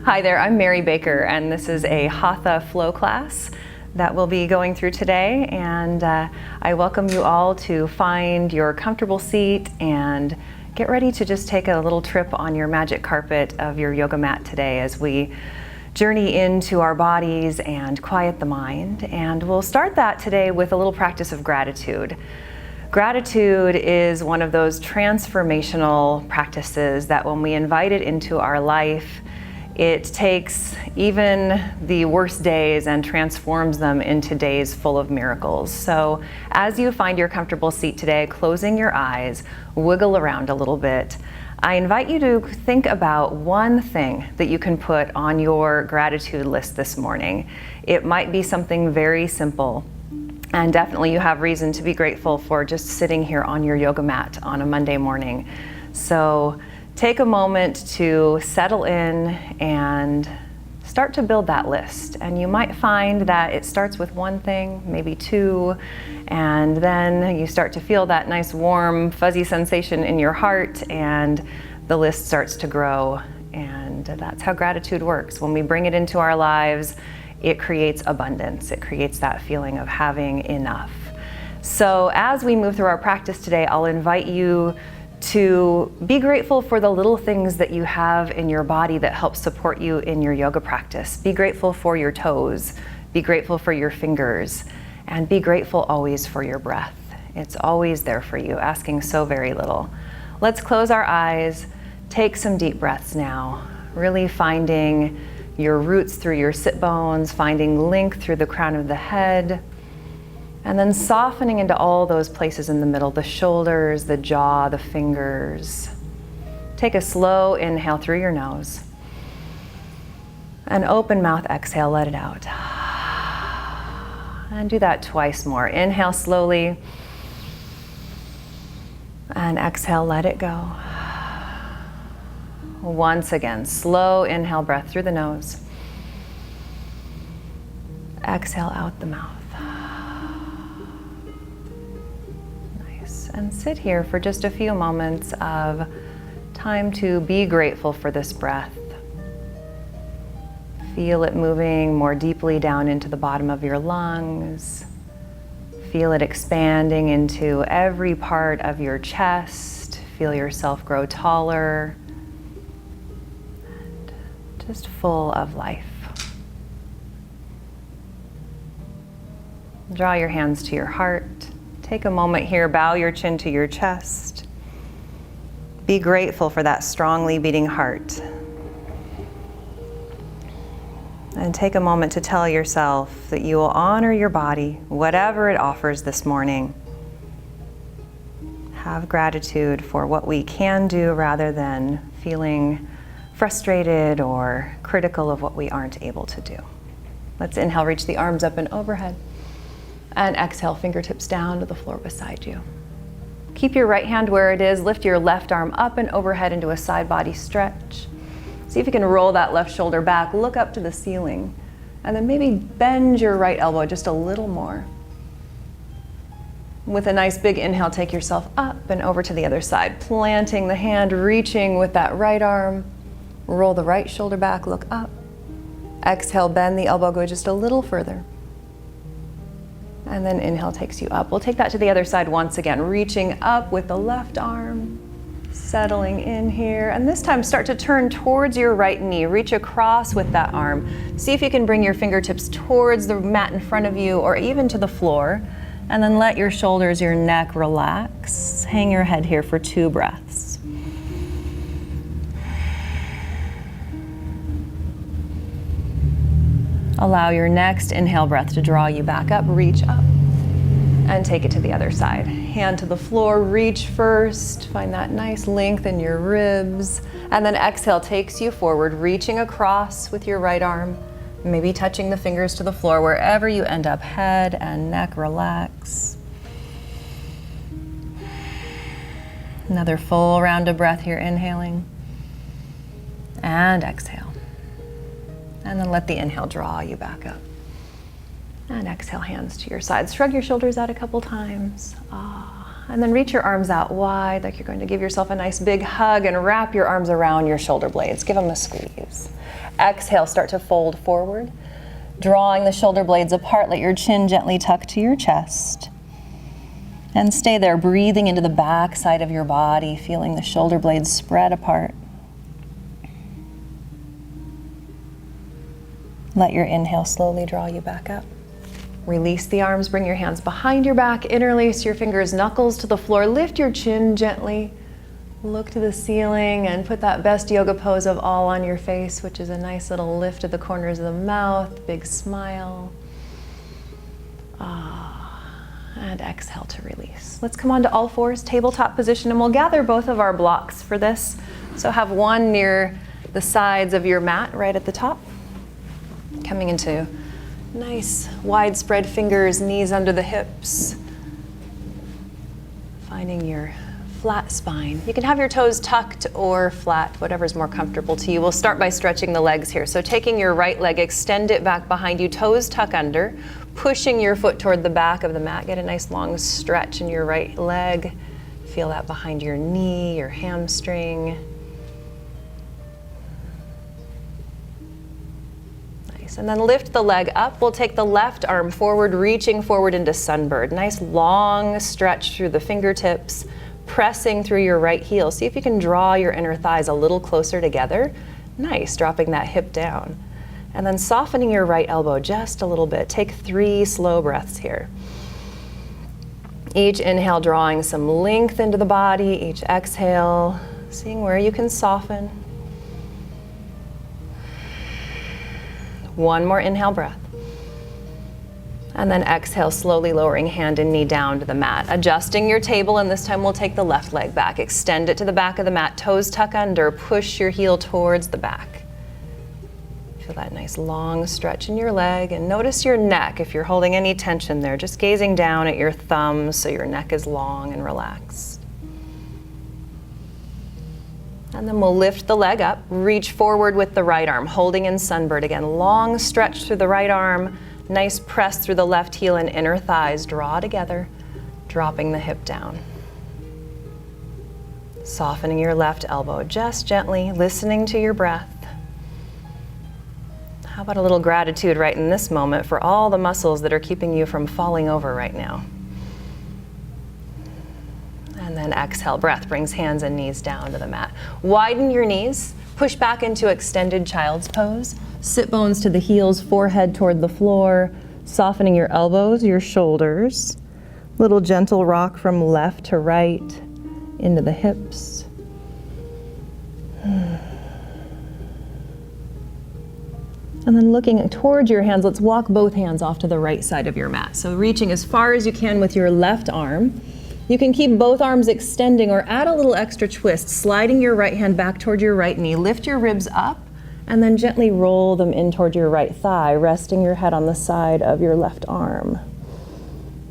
Hi there, I'm Mary Baker, and this is a Hatha flow class that we'll be going through today. And I welcome you all to find your comfortable seat and get ready to just take a little trip on your magic carpet of your yoga mat today as we journey into our bodies and quiet the mind. And we'll start that today with a little practice of gratitude. Gratitude is one of those transformational practices that when we invite it into our life, it takes even the worst days and transforms them into days full of miracles. So as you find your comfortable seat today, closing your eyes, wiggle around a little bit, I invite you to think about one thing that you can put on your gratitude list this morning. It might be something very simple, and definitely you have reason to be grateful for just sitting here on your yoga mat on a Monday morning. So take a moment to settle in and start to build that list. And you might find that it starts with one thing, maybe two, and then you start to feel that nice warm fuzzy sensation in your heart and the list starts to grow. And that's how gratitude works. When we bring it into our lives, it creates abundance. It creates that feeling of having enough. So as we move through our practice today, I'll invite you to be grateful for the little things that you have in your body that help support you in your yoga practice. Be grateful for your toes, be grateful for your fingers, and be grateful always for your breath. It's always there for you, asking so very little. Let's close our eyes, take some deep breaths now, really finding your roots through your sit bones, finding length through the crown of the head, and then softening into all those places in the middle, the shoulders, the jaw, the fingers. Take a slow inhale through your nose. An open mouth exhale, let it out. And do that twice more. Inhale slowly. And exhale, let it go. Once again, slow inhale breath through the nose. Exhale out the mouth. And sit here for just a few moments of time to be grateful for this breath. Feel it moving more deeply down into the bottom of your lungs. Feel it expanding into every part of your chest. Feel yourself grow taller and just full of life. Draw your hands to your heart. Take a moment here, bow your chin to your chest. Be grateful for that strongly beating heart. And take a moment to tell yourself that you will honor your body, whatever it offers this morning. Have gratitude for what we can do rather than feeling frustrated or critical of what we aren't able to do. Let's inhale, reach the arms up and overhead. And exhale, fingertips down to the floor beside you. Keep your right hand where it is. Lift your left arm up and overhead into a side body stretch. See if you can roll that left shoulder back. Look up to the ceiling. And then maybe bend your right elbow just a little more. With a nice big inhale, take yourself up and over to the other side. Planting the hand, reaching with that right arm. Roll the right shoulder back, look up. Exhale, bend the elbow, go just a little further. And then inhale takes you up. We'll take that to the other side once again, reaching up with the left arm, settling in here. And this time start to turn towards your right knee. Reach across with that arm. See if you can bring your fingertips towards the mat in front of you or even to the floor. And then let your shoulders, your neck relax. Hang your head here for 2 breaths. Allow your next inhale breath to draw you back up, reach up, and take it to the other side. Hand to the floor, reach first, find that nice length in your ribs, and then exhale takes you forward, reaching across with your right arm, maybe touching the fingers to the floor wherever you end up, head and neck relax. Another full round of breath here, inhaling, and exhale. And then let the inhale draw you back up. And exhale, hands to your sides. Shrug your shoulders out a couple times. And then reach your arms out wide, like you're going to give yourself a nice big hug, and wrap your arms around your shoulder blades. Give them a squeeze. Exhale, start to fold forward, drawing the shoulder blades apart. Let your chin gently tuck to your chest. And stay there, breathing into the back side of your body, feeling the shoulder blades spread apart. Let your inhale slowly draw you back up. Release the arms, bring your hands behind your back, interlace your fingers, knuckles to the floor, lift your chin gently, look to the ceiling, and put that best yoga pose of all on your face, which is a nice little lift of the corners of the mouth, big smile. And exhale to release. Let's come on to all fours, tabletop position, and we'll gather both of our blocks for this. So have one near the sides of your mat, right at the top. Coming into nice widespread fingers, knees under the hips. Finding your flat spine. You can have your toes tucked or flat, whatever's more comfortable to you. We'll start by stretching the legs here. So taking your right leg, extend it back behind you, toes tuck under, pushing your foot toward the back of the mat. Get a nice long stretch in your right leg. Feel that behind your knee, your hamstring. And then lift the leg up. We'll take the left arm forward, reaching forward into sunbird. Nice long stretch through the fingertips, pressing through your right heel. See if you can draw your inner thighs a little closer together. Nice, dropping that hip down. And then softening your right elbow just a little bit. Take 3 slow breaths here. Each inhale drawing some length into the body. Each exhale, seeing where you can soften. One more inhale breath. And then exhale, slowly lowering hand and knee down to the mat. Adjusting your table, and this time we'll take the left leg back. Extend it to the back of the mat, toes tuck under, push your heel towards the back. Feel that nice long stretch in your leg, and notice your neck if you're holding any tension there. Just gazing down at your thumbs so your neck is long and relaxed. And then we'll lift the leg up, reach forward with the right arm, holding in sunbird again. Long stretch through the right arm, nice press through the left heel and inner thighs. Draw together, dropping the hip down. Softening your left elbow just gently, listening to your breath. How about a little gratitude right in this moment for all the muscles that are keeping you from falling over right now? And then exhale, breath brings hands and knees down to the mat. Widen your knees, push back into extended child's pose. Sit bones to the heels, forehead toward the floor, softening your elbows, your shoulders. Little gentle rock from left to right into the hips. And then looking towards your hands, let's walk both hands off to the right side of your mat. So reaching as far as you can with your left arm. You can keep both arms extending or add a little extra twist, sliding your right hand back toward your right knee. Lift your ribs up and then gently roll them in toward your right thigh, resting your head on the side of your left arm.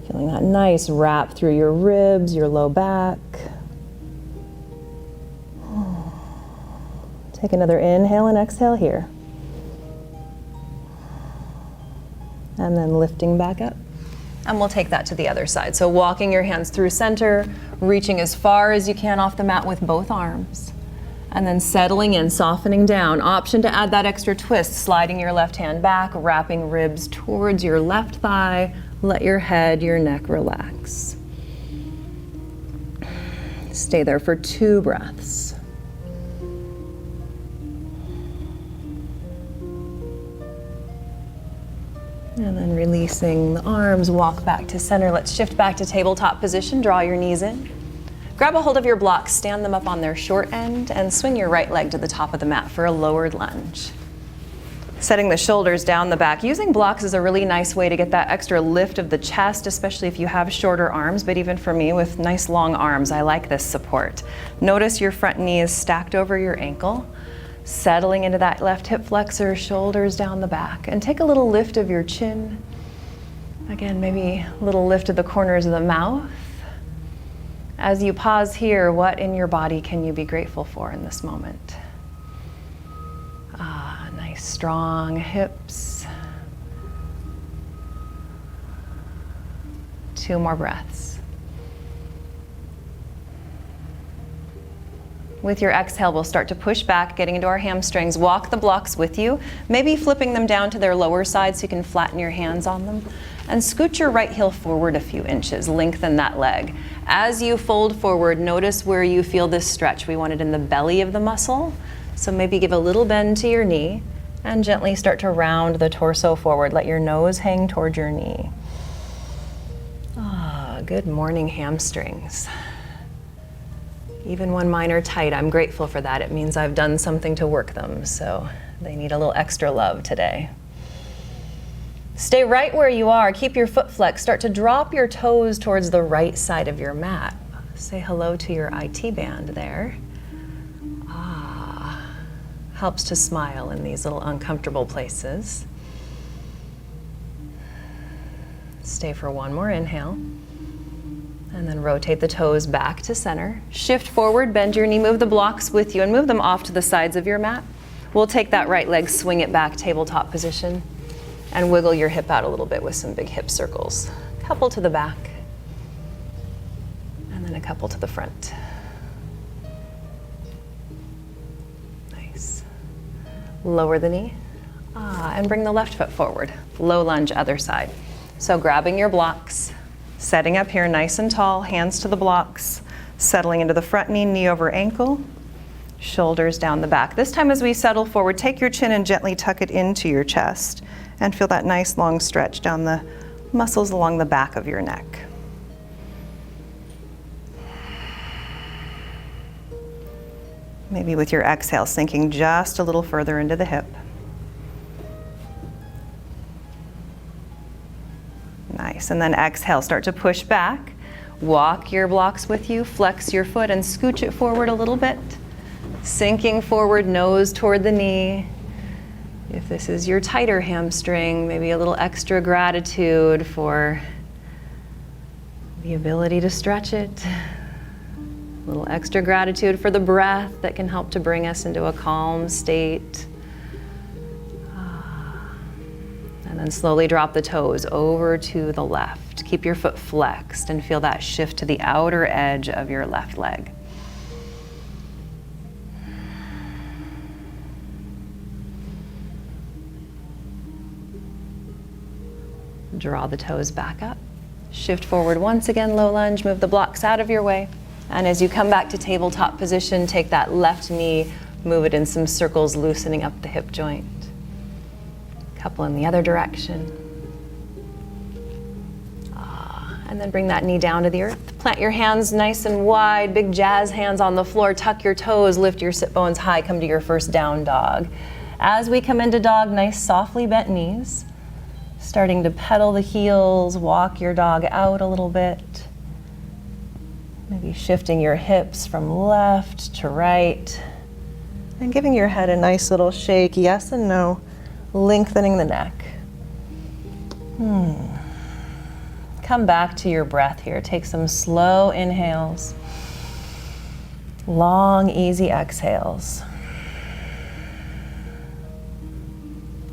Feeling that nice wrap through your ribs, your low back. Take another inhale and exhale here. And then lifting back up. And we'll take that to the other side. So walking your hands through center, reaching as far as you can off the mat with both arms. And then settling in, softening down. Option to add that extra twist, sliding your left hand back, wrapping ribs towards your left thigh. Let your head, your neck relax. Stay there for 2 breaths. And then releasing the arms, walk back to center. Let's shift back to tabletop position. Draw your knees in. Grab a hold of your blocks, stand them up on their short end, and swing your right leg to the top of the mat for a lowered lunge. Setting the shoulders down the back. Using blocks is a really nice way to get that extra lift of the chest, especially if you have shorter arms, but even for me with nice long arms, I like this support. Notice your front knee is stacked over your ankle. Settling into that left hip flexor, shoulders down the back, and take a little lift of your chin. Again, maybe a little lift of the corners of the mouth. As you pause here, what in your body can you be grateful for in this moment? Nice strong hips. 2 more breaths. With your exhale, we'll start to push back, getting into our hamstrings. Walk the blocks with you, maybe flipping them down to their lower side so you can flatten your hands on them. And scoot your right heel forward a few inches, lengthen that leg. As you fold forward, notice where you feel this stretch. We want it in the belly of the muscle, so maybe give a little bend to your knee and gently start to round the torso forward. Let your nose hang toward your knee. Ah, good morning, hamstrings. Even when mine are tight, I'm grateful for that. It means I've done something to work them, so they need a little extra love today. Stay right where you are. Keep your foot flexed. Start to drop your toes towards the right side of your mat. Say hello to your IT band there. Ah, helps to smile in these little uncomfortable places. Stay for one more inhale. And then rotate the toes back to center. Shift forward, bend your knee, move the blocks with you and move them off to the sides of your mat. We'll take that right leg, swing it back, tabletop position, and wiggle your hip out a little bit with some big hip circles. A couple to the back, and then a couple to the front. Nice. Lower the knee, and bring the left foot forward. Low lunge, other side. So grabbing your blocks, setting up here nice and tall, hands to the blocks, settling into the front knee, knee over ankle, shoulders down the back. This time as we settle forward, take your chin and gently tuck it into your chest and feel that nice long stretch down the muscles along the back of your neck. Maybe with your exhale, sinking just a little further into the hip. Nice, and then exhale, start to push back. Walk your blocks with you, flex your foot and scooch it forward a little bit. Sinking forward, nose toward the knee. If this is your tighter hamstring, maybe a little extra gratitude for the ability to stretch it. A little extra gratitude for the breath that can help to bring us into a calm state. And then slowly drop the toes over to the left. Keep your foot flexed and feel that shift to the outer edge of your left leg. Draw the toes back up. Shift forward once again, low lunge, move the blocks out of your way. And as you come back to tabletop position, take that left knee, move it in some circles, loosening up the hip joint. Couple in the other direction. And then bring that knee down to the earth. Plant your hands nice and wide, big jazz hands on the floor, tuck your toes, lift your sit bones high, come to your first down dog. As we come into dog, nice softly bent knees. Starting to pedal the heels, walk your dog out a little bit. Maybe shifting your hips from left to right. And giving your head a nice little shake, yes and no. Lengthening the neck. Come back to your breath here. Take some slow inhales. Long, easy exhales.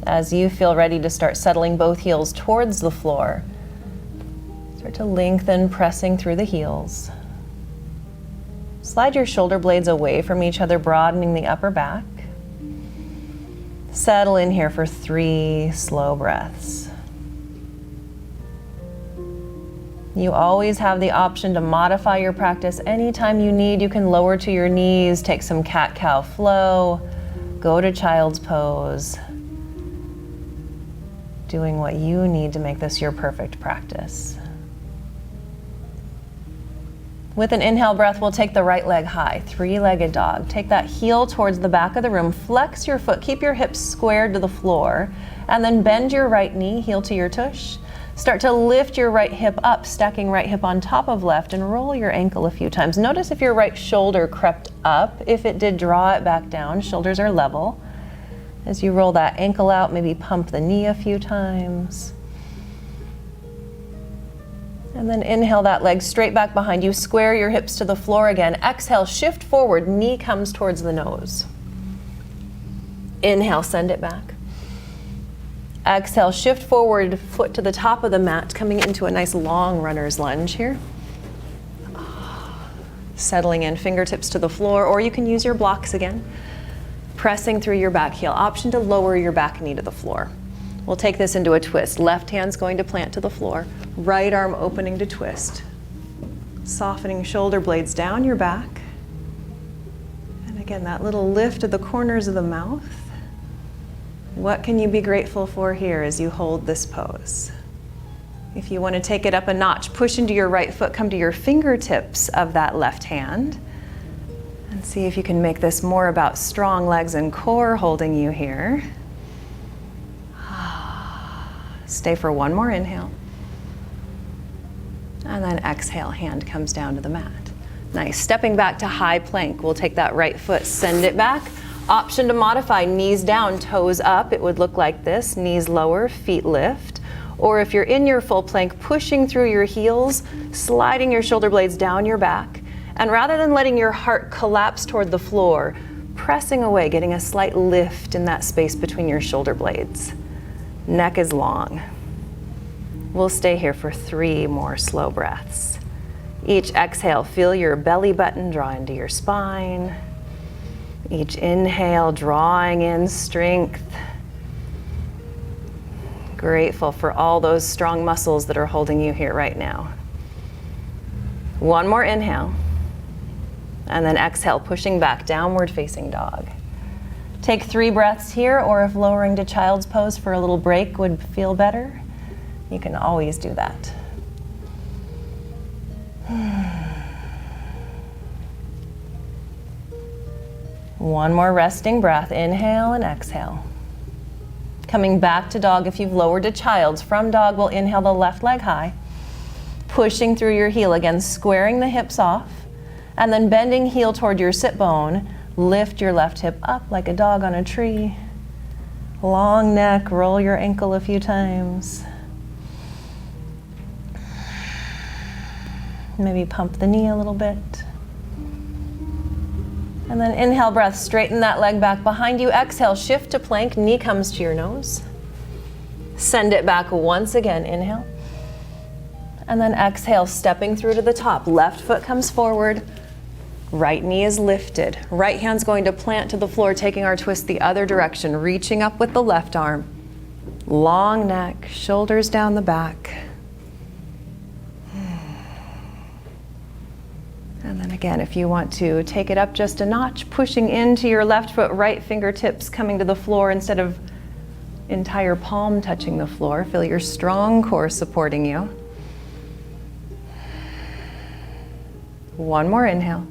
As you feel ready to start settling both heels towards the floor, start to lengthen, pressing through the heels. Slide your shoulder blades away from each other, broadening the upper back. Settle in here for 3 slow breaths. You always have the option to modify your practice anytime you need. You can lower to your knees, take some cat-cow flow, go to child's pose. Doing what you need to make this your perfect practice. With an inhale breath, we'll take the right leg high, 3-legged dog. Take that heel towards the back of the room, flex your foot, keep your hips squared to the floor, and then bend your right knee, heel to your tush. Start to lift your right hip up, stacking right hip on top of left, and roll your ankle a few times. Notice if your right shoulder crept up. If it did, draw it back down. Shoulders are level. As you roll that ankle out, maybe pump the knee a few times. And then inhale that leg straight back behind you. Square your hips to the floor again. Exhale, shift forward, knee comes towards the nose. Inhale, send it back. Exhale, shift forward, foot to the top of the mat, coming into a nice long runner's lunge here. Settling in, fingertips to the floor, or you can use your blocks again. Pressing through your back heel. Option to lower your back knee to the floor. We'll take this into a twist. Left hand's going to plant to the floor. Right arm opening to twist. Softening shoulder blades down your back. And again, that little lift of the corners of the mouth. What can you be grateful for here as you hold this pose? If you want to take it up a notch, push into your right foot, come to your fingertips of that left hand. And see if you can make this more about strong legs and core holding you here. Stay for one more inhale. And then exhale, hand comes down to the mat. Nice, stepping back to high plank. We'll take that right foot, send it back. Option to modify, knees down, toes up. It would look like this, knees lower, feet lift. Or if you're in your full plank, pushing through your heels, sliding your shoulder blades down your back. And rather than letting your heart collapse toward the floor, pressing away, getting a slight lift in that space between your shoulder blades. Neck is long. We'll stay here for 3 more slow breaths. Each exhale, feel your belly button draw into your spine. Each inhale, drawing in strength. Grateful for all those strong muscles that are holding you here right now. One more inhale. And then exhale, pushing back, downward facing dog. Take 3 breaths here, or if lowering to child's pose for a little break would feel better, you can always do that. One more resting breath, inhale and exhale. Coming back to dog if you've lowered to child's. From dog, we'll inhale the left leg high, pushing through your heel again, squaring the hips off, and then bending heel toward your sit bone. Lift your left hip up like a dog on a tree. Long neck, roll your ankle a few times. Maybe pump the knee a little bit. And then inhale, breath, straighten that leg back behind you. Exhale, shift to plank, knee comes to your nose. Send it back once again, inhale. And then exhale, stepping through to the top. Left foot comes forward, right knee is lifted. Right hand's going to plant to the floor, taking our twist the other direction, reaching up with the left arm. Long neck, shoulders down the back. And then again, if you want to take it up just a notch, pushing into your left foot, right fingertips coming to the floor instead of entire palm touching the floor. Feel your strong core supporting you. One more inhale.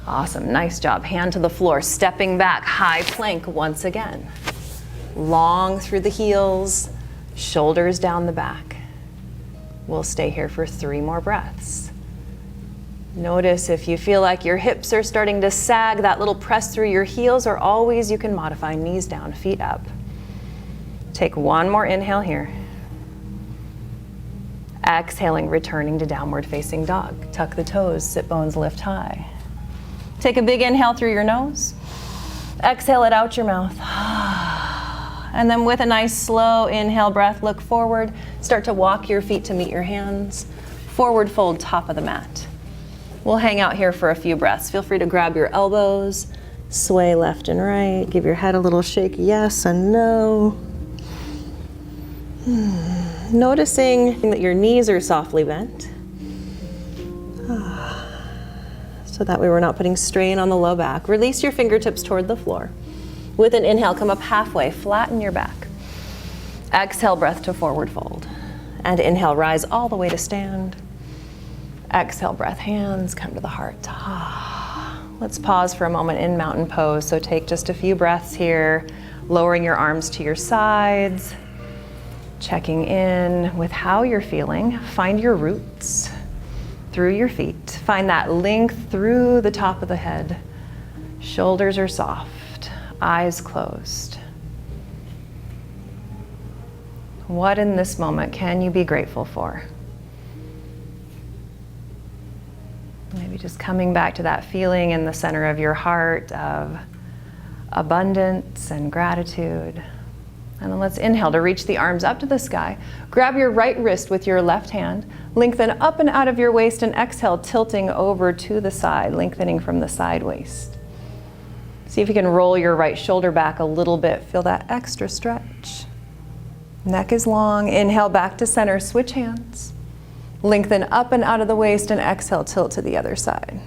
Awesome, nice job. Hand to the floor, stepping back, high plank once again. Long through the heels, shoulders down the back. We'll stay here for 3 more breaths. Notice if you feel like your hips are starting to sag, that little press through your heels, or always you can modify knees down, feet up. Take 1 more inhale here. Exhaling, returning to downward facing dog. Tuck the toes, sit bones lift high. Take a big inhale through your nose. Exhale it out your mouth. And then with a nice slow inhale breath, look forward. Start to walk your feet to meet your hands. Forward fold, top of the mat. We'll hang out here for a few breaths. Feel free to grab your elbows, sway left and right, give your head a little shake, yes and no. Noticing that your knees are softly bent. So that way we're not putting strain on the low back. Release your fingertips toward the floor. With an inhale, come up halfway, flatten your back. Exhale, breath to forward fold. And inhale, rise all the way to stand. Exhale, breath, hands come to the heart. Let's pause for a moment in mountain pose. So take just a few breaths here, lowering your arms to your sides, checking in with how you're feeling. Find your roots through your feet. Find that length through the top of the head. Shoulders are soft, eyes closed. What in this moment can you be grateful for? Maybe just coming back to that feeling in the center of your heart of abundance and gratitude. And then let's inhale to reach the arms up to the sky. Grab your right wrist with your left hand. Lengthen up and out of your waist and exhale, tilting over to the side, lengthening from the side waist. See if you can roll your right shoulder back a little bit. Feel that extra stretch. Neck is long. Inhale back to center, switch hands. Lengthen up and out of the waist and exhale, tilt to the other side.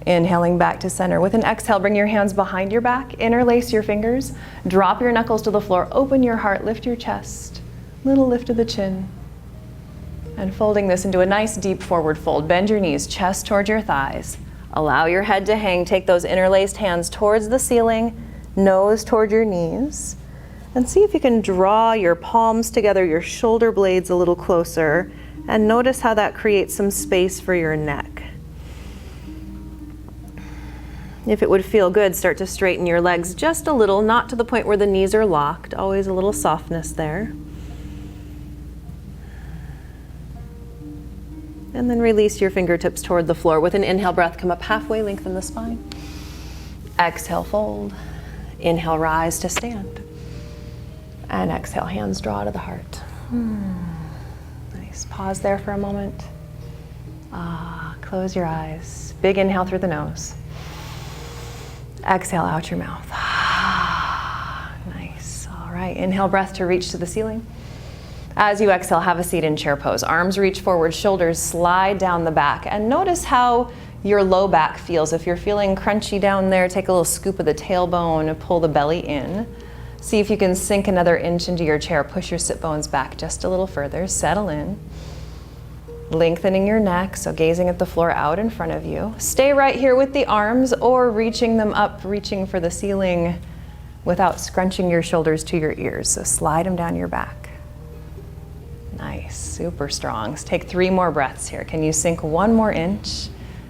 Inhaling back to center. With an exhale, bring your hands behind your back, interlace your fingers, drop your knuckles to the floor, open your heart, lift your chest, little lift of the chin. And folding this into a nice deep forward fold. Bend your knees, chest towards your thighs. Allow your head to hang. Take those interlaced hands towards the ceiling, nose toward your knees. And see if you can draw your palms together, your shoulder blades a little closer, and notice how that creates some space for your neck. If it would feel good, start to straighten your legs just a little, not to the point where the knees are locked, always a little softness there. And then release your fingertips toward the floor. With an inhale breath, come up halfway, lengthen the spine. Exhale, fold. Inhale, rise to stand. And exhale, hands draw to the heart. Nice. Pause there for a moment. Close your eyes. Big inhale through the nose. Exhale out your mouth. Nice. All right. Inhale, breath to reach to the ceiling. As you exhale, have a seat in chair pose. Arms reach forward, shoulders slide down the back. And notice how your low back feels. If you're feeling crunchy down there, take a little scoop of the tailbone, pull the belly in. See if you can sink another inch into your chair. Push your sit bones back just a little further. Settle in. Lengthening your neck, so gazing at the floor out in front of you. Stay right here with the arms or reaching them up, reaching for the ceiling without scrunching your shoulders to your ears. So slide them down your back. Nice, super strong. Let's take 3 more breaths here. Can you sink 1 more inch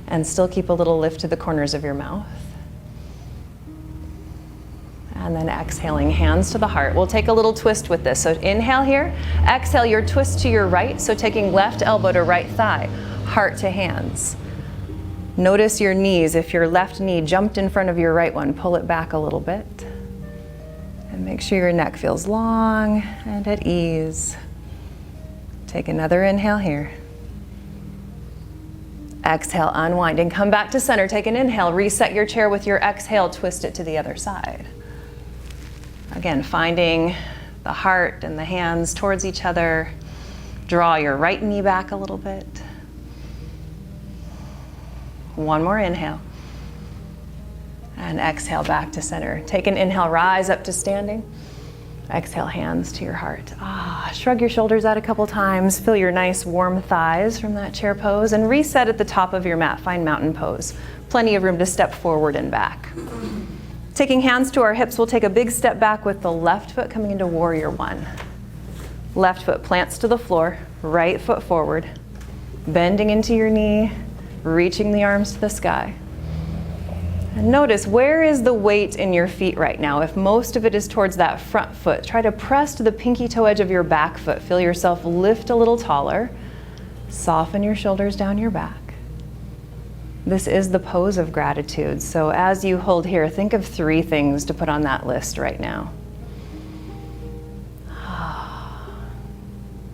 and still keep a little lift to the corners of your mouth? And then exhaling, hands to the heart. We'll take a little twist with this. So inhale here, exhale your twist to your right. So taking left elbow to right thigh, heart to hands. Notice your knees. If your left knee jumped in front of your right one, pull it back a little bit. And make sure your neck feels long and at ease. Take another inhale here. Exhale, unwind and come back to center. Take an inhale, reset your chair with your exhale, twist it to the other side. Again, finding the heart and the hands towards each other. Draw your right knee back a little bit. 1 more inhale. And exhale back to center. Take an inhale, rise up to standing. Exhale, hands to your heart. Shrug your shoulders out a couple times. Feel your nice warm thighs from that chair pose. And reset at the top of your mat. Find mountain pose. Plenty of room to step forward and back. Taking hands to our hips, we'll take a big step back with the left foot coming into warrior 1. Left foot plants to the floor, right foot forward. Bending into your knee, reaching the arms to the sky. And notice, where is the weight in your feet right now? If most of it is towards that front foot, try to press to the pinky toe edge of your back foot. Feel yourself lift a little taller. Soften your shoulders down your back. This is the pose of gratitude. So as you hold here, think of 3 things to put on that list right now.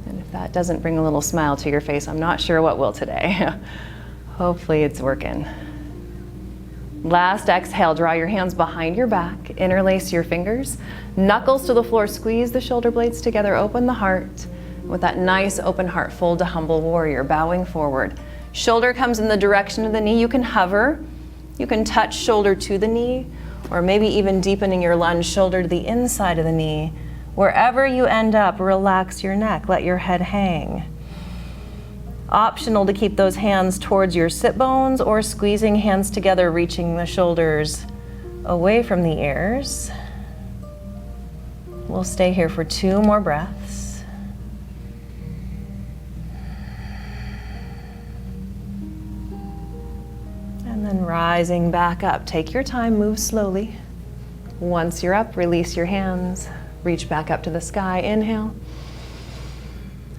And if that doesn't bring a little smile to your face, I'm not sure what will today. Hopefully it's working. Last exhale, draw your hands behind your back, interlace your fingers, knuckles to the floor, squeeze the shoulder blades together, open the heart. With that nice open heart, fold to humble warrior, bowing forward. Shoulder comes in the direction of the knee. You can hover. You can touch shoulder to the knee, or maybe even deepening your lunge, shoulder to the inside of the knee. Wherever you end up, relax your neck. Let your head hang. Optional to keep those hands towards your sit bones or squeezing hands together, reaching the shoulders away from the ears. We'll stay here for 2 more breaths. And then rising back up. Take your time, move slowly. Once you're up, release your hands. Reach back up to the sky, inhale.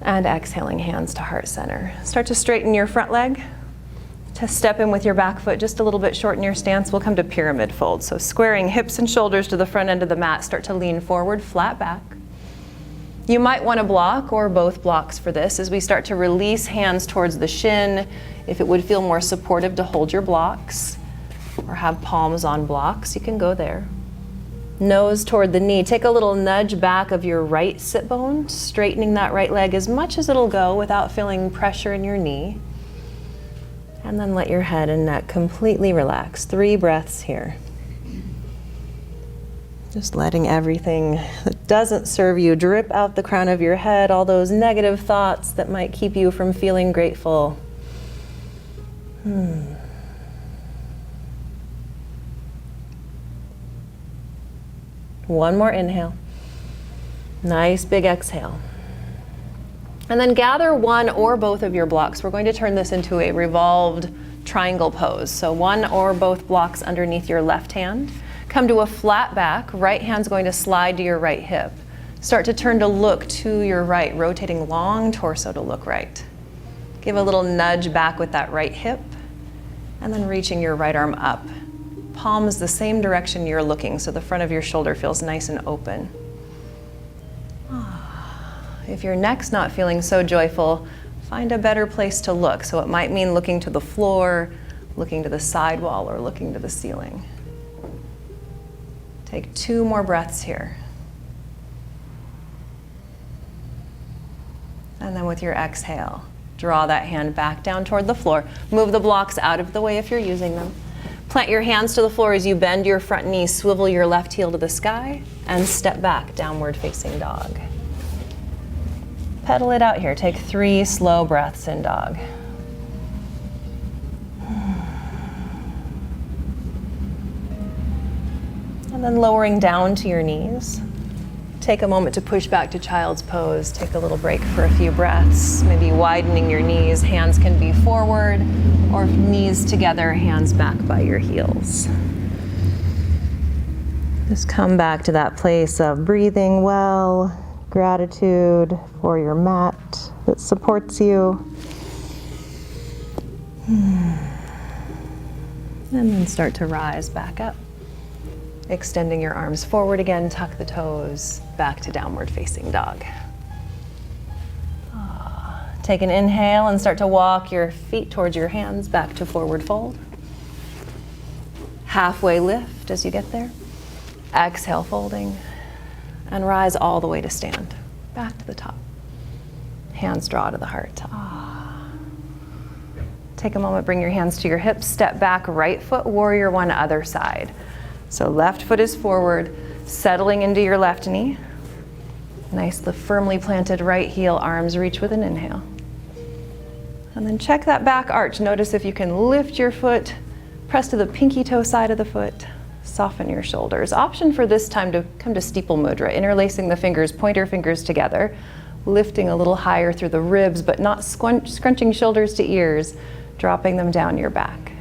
And exhaling, hands to heart center. Start to straighten your front leg. To step in with your back foot just a little bit, shorten your stance. We'll come to pyramid fold. So squaring hips and shoulders to the front end of the mat. Start to lean forward, flat back. You might want a block or both blocks for this as we start to release hands towards the shin. If it would feel more supportive to hold your blocks or have palms on blocks, you can go there. Nose toward the knee. Take a little nudge back of your right sit bone, straightening that right leg as much as it'll go without feeling pressure in your knee. And then let your head and neck completely relax. 3 breaths here. Just letting everything that doesn't serve you drip out the crown of your head, all those negative thoughts that might keep you from feeling grateful. One more inhale. Nice big exhale. And then gather one or both of your blocks. We're going to turn this into a revolved triangle pose. So one or both blocks underneath your left hand. Come to a flat back. Right hand's going to slide to your right hip. Start to turn to look to your right, rotating long torso to look right. Give a little nudge back with that right hip, and then reaching your right arm up. Palms the same direction you're looking, so the front of your shoulder feels nice and open. If your neck's not feeling so joyful, find a better place to look. So it might mean looking to the floor, looking to the sidewall, or looking to the ceiling. Take 2 more breaths here. And then with your exhale, draw that hand back down toward the floor. Move the blocks out of the way if you're using them. Plant your hands to the floor as you bend your front knee, swivel your left heel to the sky, and step back, downward facing dog. Pedal it out here. Take 3 slow breaths in dog. And then lowering down to your knees. Take a moment to push back to child's pose. Take a little break for a few breaths. Maybe widening your knees. Hands can be forward, or knees together, hands back by your heels. Just come back to that place of breathing well, gratitude for your mat that supports you. And then start to rise back up. Extending your arms forward again, tuck the toes, back to downward facing dog. Take an inhale and start to walk your feet towards your hands, back to forward fold. Halfway lift as you get there. Exhale, folding, and rise all the way to stand. Back to the top. Hands draw to the heart. Take a moment, bring your hands to your hips, step back, right foot, warrior one, other side. So left foot is forward, settling into your left knee. Nice, the firmly planted right heel, arms reach with an inhale. And then check that back arch. Notice if you can lift your foot, press to the pinky toe side of the foot, soften your shoulders. Option for this time to come to steeple mudra, interlacing the fingers, pointer fingers together, lifting a little higher through the ribs, but not scrunching shoulders to ears, dropping them down your back.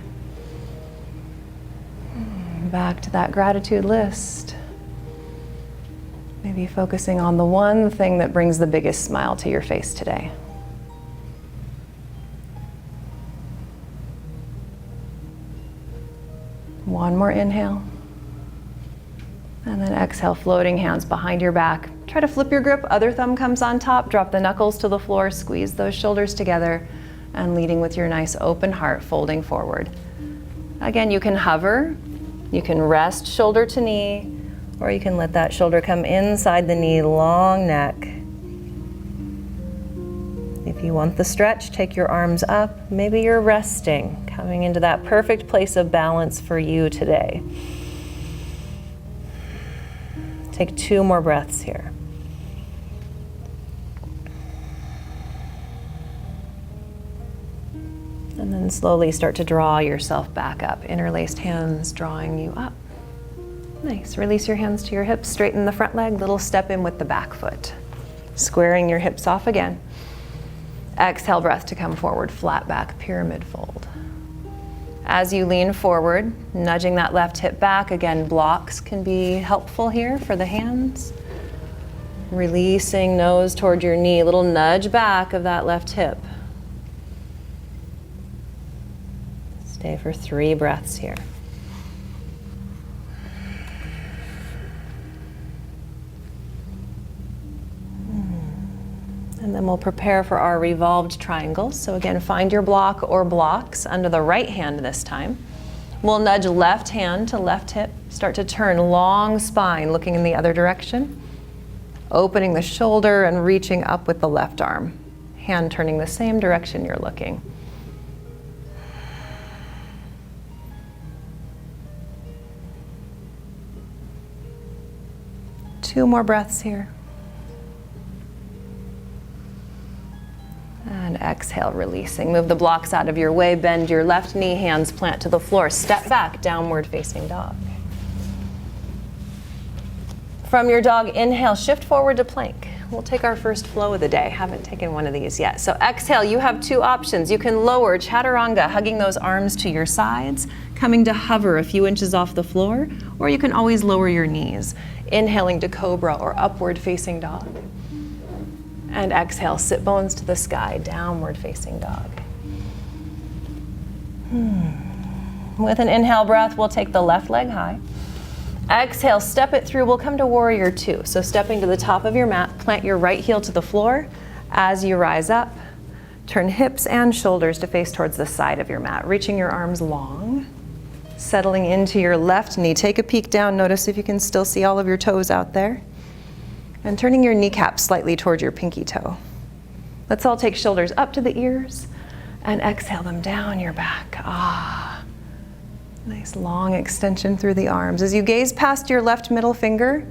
Back to that gratitude list. Maybe focusing on the one thing that brings the biggest smile to your face today. One more inhale. And then exhale, floating hands behind your back. Try to flip your grip, other thumb comes on top, drop the knuckles to the floor, squeeze those shoulders together, and leading with your nice open heart, folding forward. Again, you can hover. You can rest shoulder to knee, or you can let that shoulder come inside the knee, long neck. If you want the stretch, take your arms up. Maybe you're resting, coming into that perfect place of balance for you today. Take 2 more breaths here. And then slowly start to draw yourself back up. Interlaced hands drawing you up. Nice. Release your hands to your hips. Straighten the front leg. Little step in with the back foot. Squaring your hips off again. Exhale, breath to come forward. Flat back, pyramid fold. As you lean forward, nudging that left hip back. Again, blocks can be helpful here for the hands. Releasing nose toward your knee. Little nudge back of that left hip. Stay for 3 breaths here. And then we'll prepare for our revolved triangles. So again, find your block or blocks under the right hand this time. We'll nudge left hand to left hip. Start to turn long spine, looking in the other direction. Opening the shoulder and reaching up with the left arm. Hand turning the same direction you're looking. Two more breaths here. And exhale, releasing. Move the blocks out of your way, bend your left knee, hands plant to the floor. Step back, downward facing dog. From your dog, inhale, shift forward to plank. We'll take our first flow of the day. Haven't taken one of these yet. So exhale, you have two options. You can lower chaturanga, hugging those arms to your sides, coming to hover a few inches off the floor, or you can always lower your knees, inhaling to cobra or upward facing dog. And exhale, sit bones to the sky, downward facing dog. With an inhale breath, we'll take the left leg high. Exhale, step it through. We'll come to warrior two. So stepping to the top of your mat, plant your right heel to the floor. As you rise up, turn hips and shoulders to face towards the side of your mat, reaching your arms long. Settling into your left knee. Take a peek down. Notice if you can still see all of your toes out there. And turning your kneecap slightly towards your pinky toe. Let's all take shoulders up to the ears and exhale them down your back. Nice long extension through the arms. As you gaze past your left middle finger,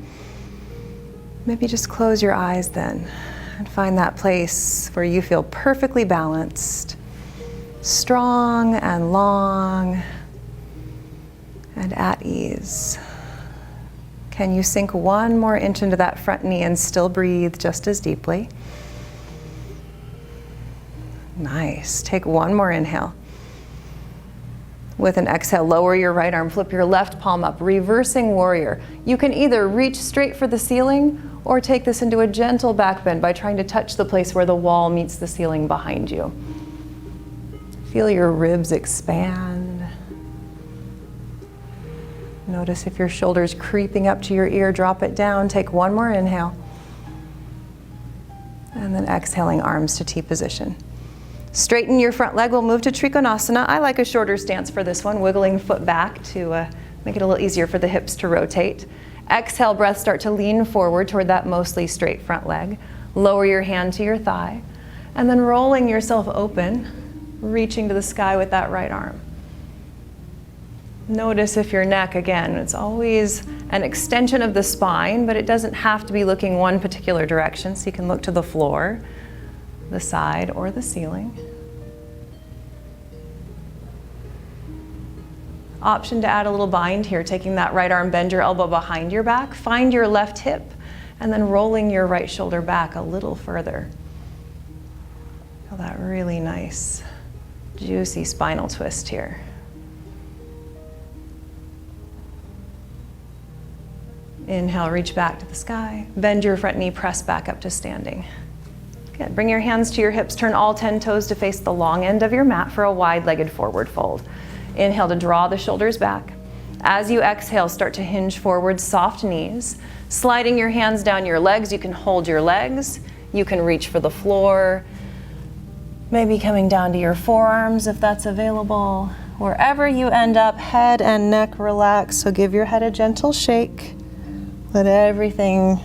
maybe just close your eyes then and find that place where you feel perfectly balanced, strong and long and at ease. Can you sink one more inch into that front knee and still breathe just as deeply? Nice. Take one more inhale. With an exhale, lower your right arm, flip your left palm up, reversing warrior. You can either reach straight for the ceiling or take this into a gentle back bend by trying to touch the place where the wall meets the ceiling behind you. Feel your ribs expand. Notice if your shoulder's creeping up to your ear, drop it down. Take one more inhale. And then exhaling, arms to T position. Straighten your front leg. We'll move to Trikonasana. I like a shorter stance for this one, wiggling foot back to make it a little easier for the hips to rotate. Exhale, breath, start to lean forward toward that mostly straight front leg. Lower your hand to your thigh. And then rolling yourself open, reaching to the sky with that right arm. Notice if your neck, again, it's always an extension of the spine, but it doesn't have to be looking one particular direction, so you can look to the floor, the side, or the ceiling. Option to add a little bind here, taking that right arm, bend your elbow behind your back, find your left hip, and then rolling your right shoulder back a little further. Feel that really nice, juicy spinal twist here. Inhale, reach back to the sky. Bend your front knee, press back up to standing. Good. Bring your hands to your hips. Turn all 10 toes to face the long end of your mat for a wide-legged forward fold. Inhale to draw the shoulders back. As you exhale, start to hinge forward, soft knees. Sliding your hands down your legs. You can hold your legs. You can reach for the floor. Maybe coming down to your forearms if that's available. Wherever you end up, head and neck relax. So give your head a gentle shake. Let everything,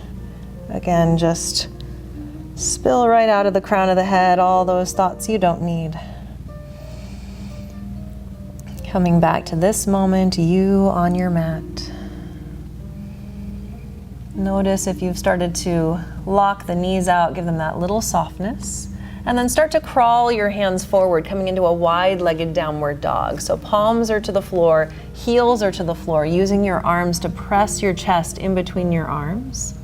again, just spill right out of the crown of the head, all those thoughts you don't need. Coming back to this moment, you on your mat. Notice if you've started to lock the knees out, give them that little softness. And then start to crawl your hands forward, coming into a wide-legged downward dog. So palms are to the floor, heels are to the floor, using your arms to press your chest in between your arms.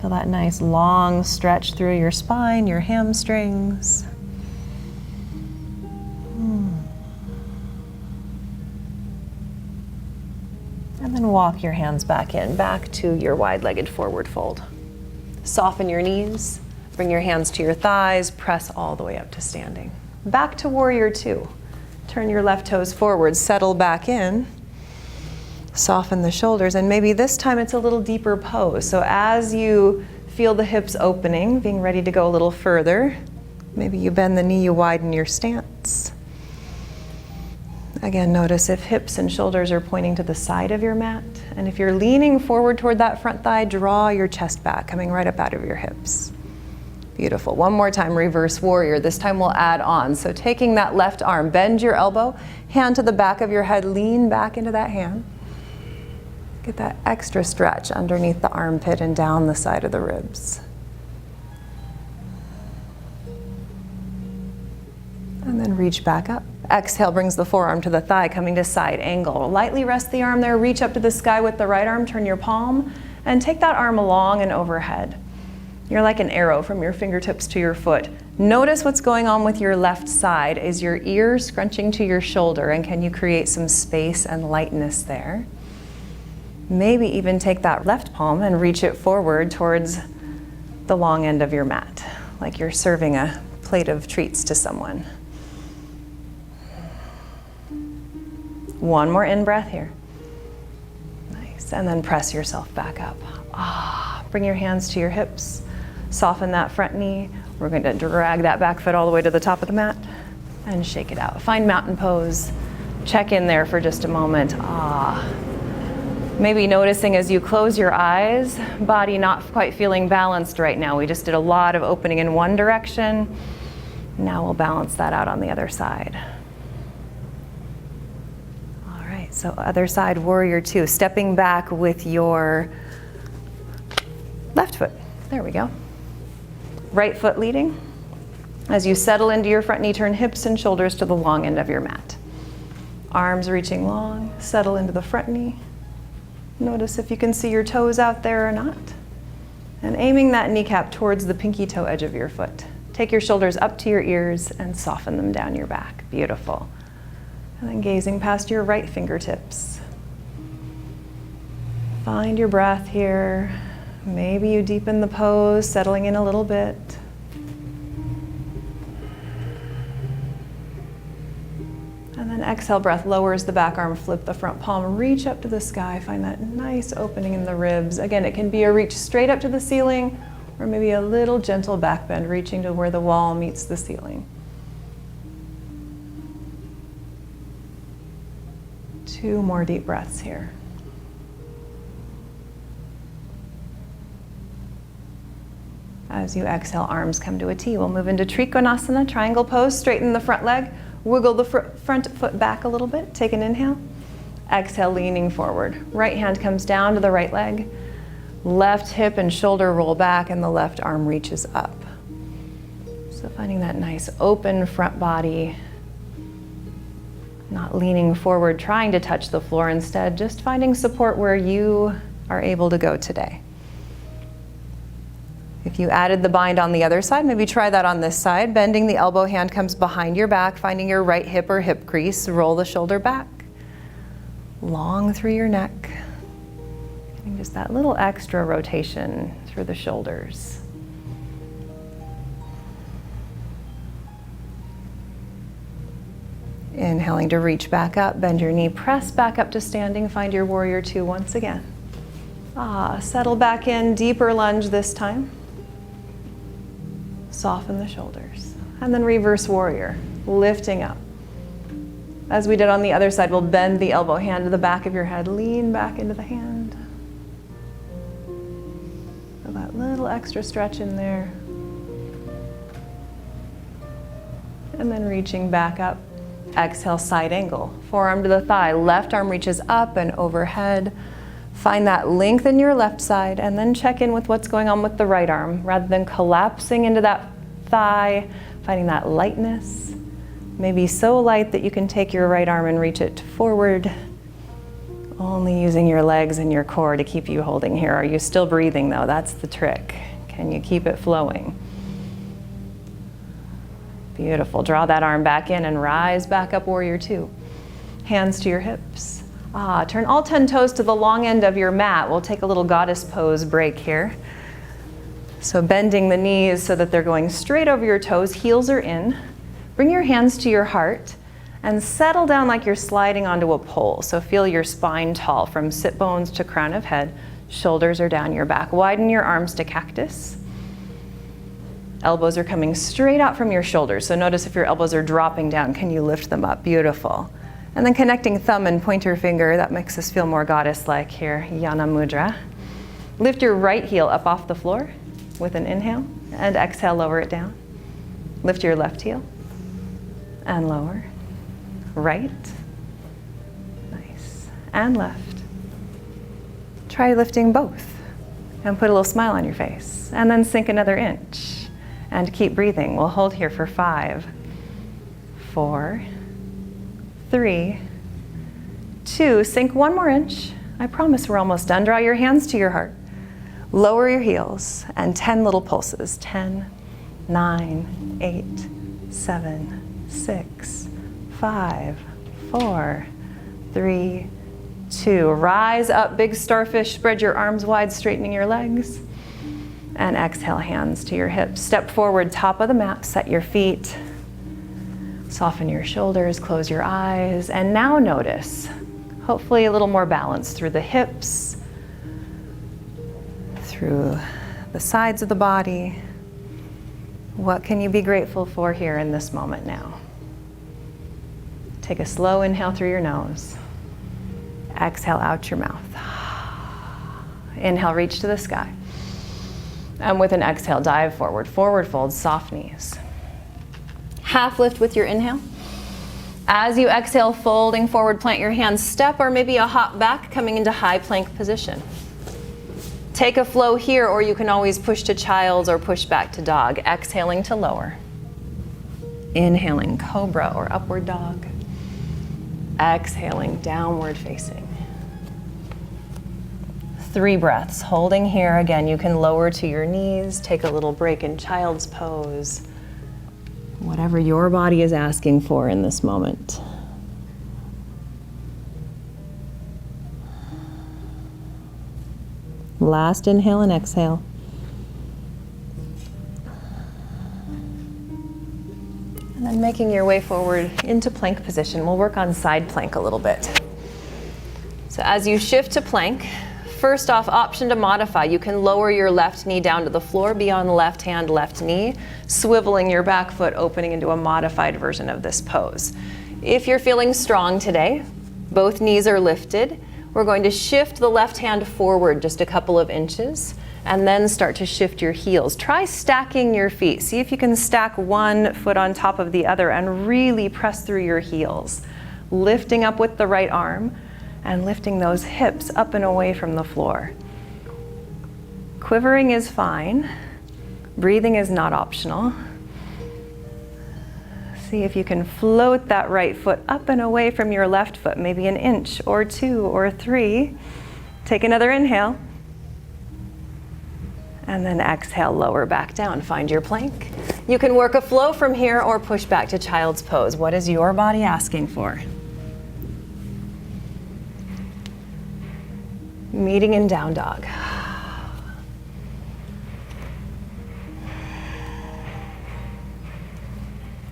Feel that nice long stretch through your spine, your hamstrings. And then walk your hands back in, back to your wide-legged forward fold. Soften your knees, bring your hands to your thighs, press all the way up to standing. Back to warrior two. Turn your left toes forward, settle back in, soften the shoulders, and maybe this time it's a little deeper pose. So as you feel the hips opening, being ready to go a little further. Maybe you bend the knee, you widen your stance. Again, notice if hips and shoulders are pointing to the side of your mat. And if you're leaning forward toward that front thigh, draw your chest back, coming right up out of your hips. Beautiful. One more time, reverse warrior. This time we'll add on. So taking that left arm, bend your elbow, hand to the back of your head, lean back into that hand. Get that extra stretch underneath the armpit and down the side of the ribs. And then reach back up. Exhale brings the forearm to the thigh, coming to side angle. Lightly rest the arm there, reach up to the sky with the right arm, turn your palm, and take that arm along and overhead. You're like an arrow from your fingertips to your foot. Notice what's going on with your left side. Is your ear scrunching to your shoulder, and can you create some space and lightness there? Maybe even take that left palm and reach it forward towards the long end of your mat, like you're serving a plate of treats to someone. One more in-breath here. Nice, and then press yourself back up. Bring your hands to your hips. Soften that front knee. We're going to drag that back foot all the way to the top of the mat and shake it out. Find mountain pose. Check in there for just a moment. Maybe noticing as you close your eyes, body not quite feeling balanced right now. We just did a lot of opening in one direction. Now we'll balance that out on the other side. All right, so other side, warrior two. Stepping back with your left foot. There we go. Right foot leading. As you settle into your front knee, turn hips and shoulders to the long end of your mat. Arms reaching long, settle into the front knee. Notice if you can see your toes out there or not. And aiming that kneecap towards the pinky toe edge of your foot. Take your shoulders up to your ears and soften them down your back. Beautiful. And then gazing past your right fingertips. Find your breath here. Maybe you deepen the pose, settling in a little bit. And then exhale, breath lowers the back arm, flip the front palm, reach up to the sky, find that nice opening in the ribs. Again, it can be a reach straight up to the ceiling, or maybe a little gentle back bend, reaching to where the wall meets the ceiling. 2 more deep breaths here. As you exhale, arms come to a T. We'll move into Trikonasana, triangle pose. Straighten the front leg. Wiggle the front foot back a little bit. Take an inhale. Exhale, leaning forward. Right hand comes down to the right leg. Left hip and shoulder roll back, and the left arm reaches up. So finding that nice open front body. Not leaning forward, trying to touch the floor. Instead, just finding support where you are able to go today. If you added the bind on the other side, maybe try that on this side. Bending the elbow, hand comes behind your back, finding your right hip or hip crease. Roll the shoulder back. Long through your neck. Getting just that little extra rotation through the shoulders. Inhaling to reach back up, bend your knee, press back up to standing, find your warrior two once again. Settle back in, deeper lunge this time. Soften the shoulders. And then reverse warrior, lifting up. As we did on the other side, we'll bend the elbow, hand to the back of your head, lean back into the hand. Feel that little extra stretch in there. And then reaching back up. Exhale, side angle. Forearm to the thigh, left arm reaches up and overhead. Find that length in your left side, and then check in with what's going on with the right arm. Rather than collapsing into that thigh, finding that lightness. Maybe so light that you can take your right arm and reach it forward. Only using your legs and your core to keep you holding here. Are you still breathing though? That's the trick. Can you keep it flowing? Beautiful. Draw that arm back in and rise back up, warrior two. Hands to your hips. Turn all 10 toes to the long end of your mat. We'll take a little goddess pose break here. So bending the knees so that they're going straight over your toes, heels are in. Bring your hands to your heart and settle down like you're sliding onto a pole. So feel your spine tall from sit bones to crown of head. Shoulders are down your back. Widen your arms to cactus. Elbows are coming straight out from your shoulders. So notice if your elbows are dropping down, can you lift them up? Beautiful. And then connecting thumb and pointer finger, that makes us feel more goddess-like here, Yana Mudra. Lift your right heel up off the floor with an inhale, and exhale, lower it down. Lift your left heel, and lower. Right. Nice. And left. Try lifting both, and put a little smile on your face. And then sink another inch, and keep breathing. We'll hold here for 5, 4, 3, 2, sink one more inch. I promise we're almost done. Draw your hands to your heart. Lower your heels, and 10 little pulses. 10, 9, 8, 7, 6, 5, 4, 3, 2. Rise up, big starfish. Spread your arms wide, straightening your legs. And exhale, hands to your hips. Step forward, top of the mat, set your feet. Soften your shoulders, close your eyes, and now notice, hopefully a little more balance through the hips, through the sides of the body. What can you be grateful for here in this moment now? Take a slow inhale through your nose. Exhale out your mouth. Inhale, reach to the sky. And with an exhale, dive forward, forward fold, soft knees. Half lift with your inhale. As you exhale, folding forward, plant your hands, step or maybe a hop back, coming into high plank position. Take a flow here, or you can always push to child's or push back to dog. Exhaling to lower. Inhaling, cobra or upward dog. Exhaling, downward facing. 3 breaths, holding here. Again, you can lower to your knees, take a little break in child's pose. Whatever your body is asking for in this moment. Last inhale and exhale. And then making your way forward into plank position. We'll work on side plank a little bit. So as you shift to plank, first off, option to modify. You can lower your left knee down to the floor, be on the left hand, left knee, swiveling your back foot, opening into a modified version of this pose. If you're feeling strong today, both knees are lifted. We're going to shift the left hand forward just a couple of inches, and then start to shift your heels. Try stacking your feet. See if you can stack one foot on top of the other and really press through your heels. Lifting up with the right arm, and lifting those hips up and away from the floor. Quivering is fine. Breathing is not optional. See if you can float that right foot up and away from your left foot, maybe an inch or 2 or 3. Take another inhale. And then exhale, lower back down. Find your plank. You can work a flow from here or push back to child's pose. What is your body asking for? Meeting in down dog.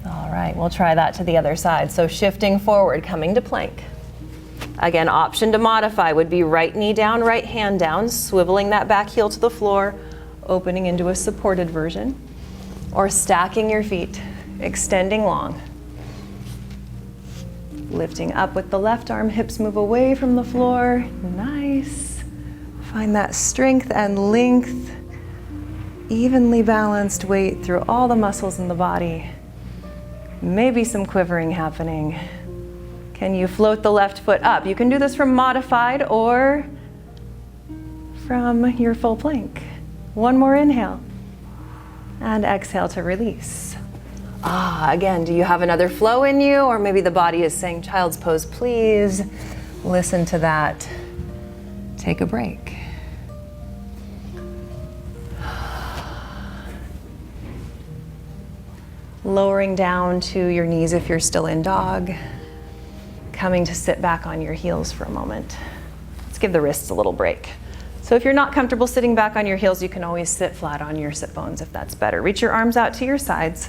All right, we'll try that to the other side. So shifting forward, coming to plank. Again, option to modify would be right knee down, right hand down, swiveling that back heel to the floor, opening into a supported version, or stacking your feet, extending long. Lifting up with the left arm, hips move away from the floor. Nice. Find that strength and length, evenly balanced weight through all the muscles in the body. Maybe some quivering happening. Can you float the left foot up? You can do this from modified or from your full plank. One more inhale. And exhale to release. Again, do you have another flow in you? Or maybe the body is saying, child's pose, please. Listen to that. Take a break. Lowering down to your knees if you're still in dog. Coming to sit back on your heels for a moment. Let's give the wrists a little break. So if you're not comfortable sitting back on your heels, you can always sit flat on your sit bones if that's better. Reach your arms out to your sides.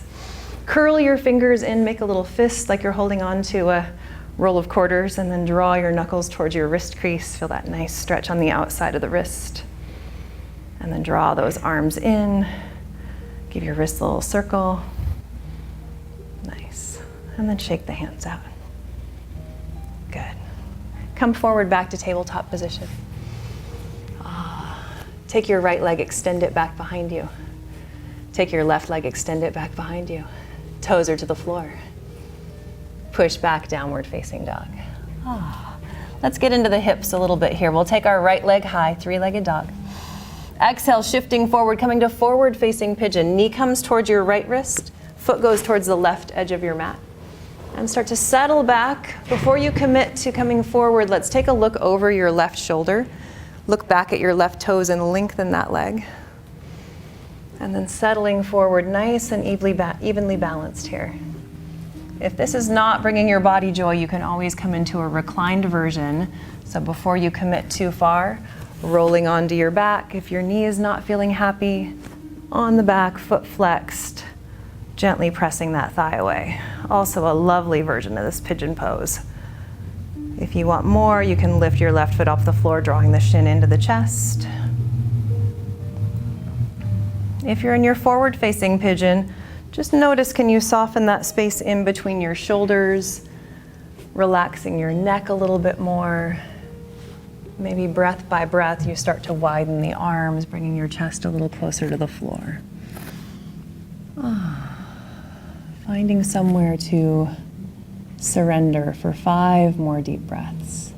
Curl your fingers in, make a little fist like you're holding on to a roll of quarters, and then draw your knuckles towards your wrist crease. Feel that nice stretch on the outside of the wrist. And then draw those arms in. Give your wrist a little circle. Nice. And then shake the hands out. Good. Come forward back to tabletop position. Take your right leg, extend it back behind you. Take your left leg, extend it back behind you. Toes are to the floor. Push back, downward facing dog. Let's get into the hips a little bit here. We'll take our right leg high, three-legged dog. Exhale, shifting forward, coming to forward facing pigeon. Knee comes towards your right wrist, foot goes towards the left edge of your mat. And start to settle back. Before you commit to coming forward, let's take a look over your left shoulder. Look back at your left toes and lengthen that leg. And then settling forward, nice and evenly balanced here. If this is not bringing your body joy, you can always come into a reclined version. So before you commit too far, rolling onto your back. If your knee is not feeling happy, on the back, foot flexed, gently pressing that thigh away. Also a lovely version of this pigeon pose. If you want more, you can lift your left foot off the floor, drawing the shin into the chest. If you're in your forward-facing pigeon, just notice, can you soften that space in between your shoulders, relaxing your neck a little bit more. Maybe breath by breath, you start to widen the arms, bringing your chest a little closer to the floor. Finding somewhere to surrender for 5 more deep breaths.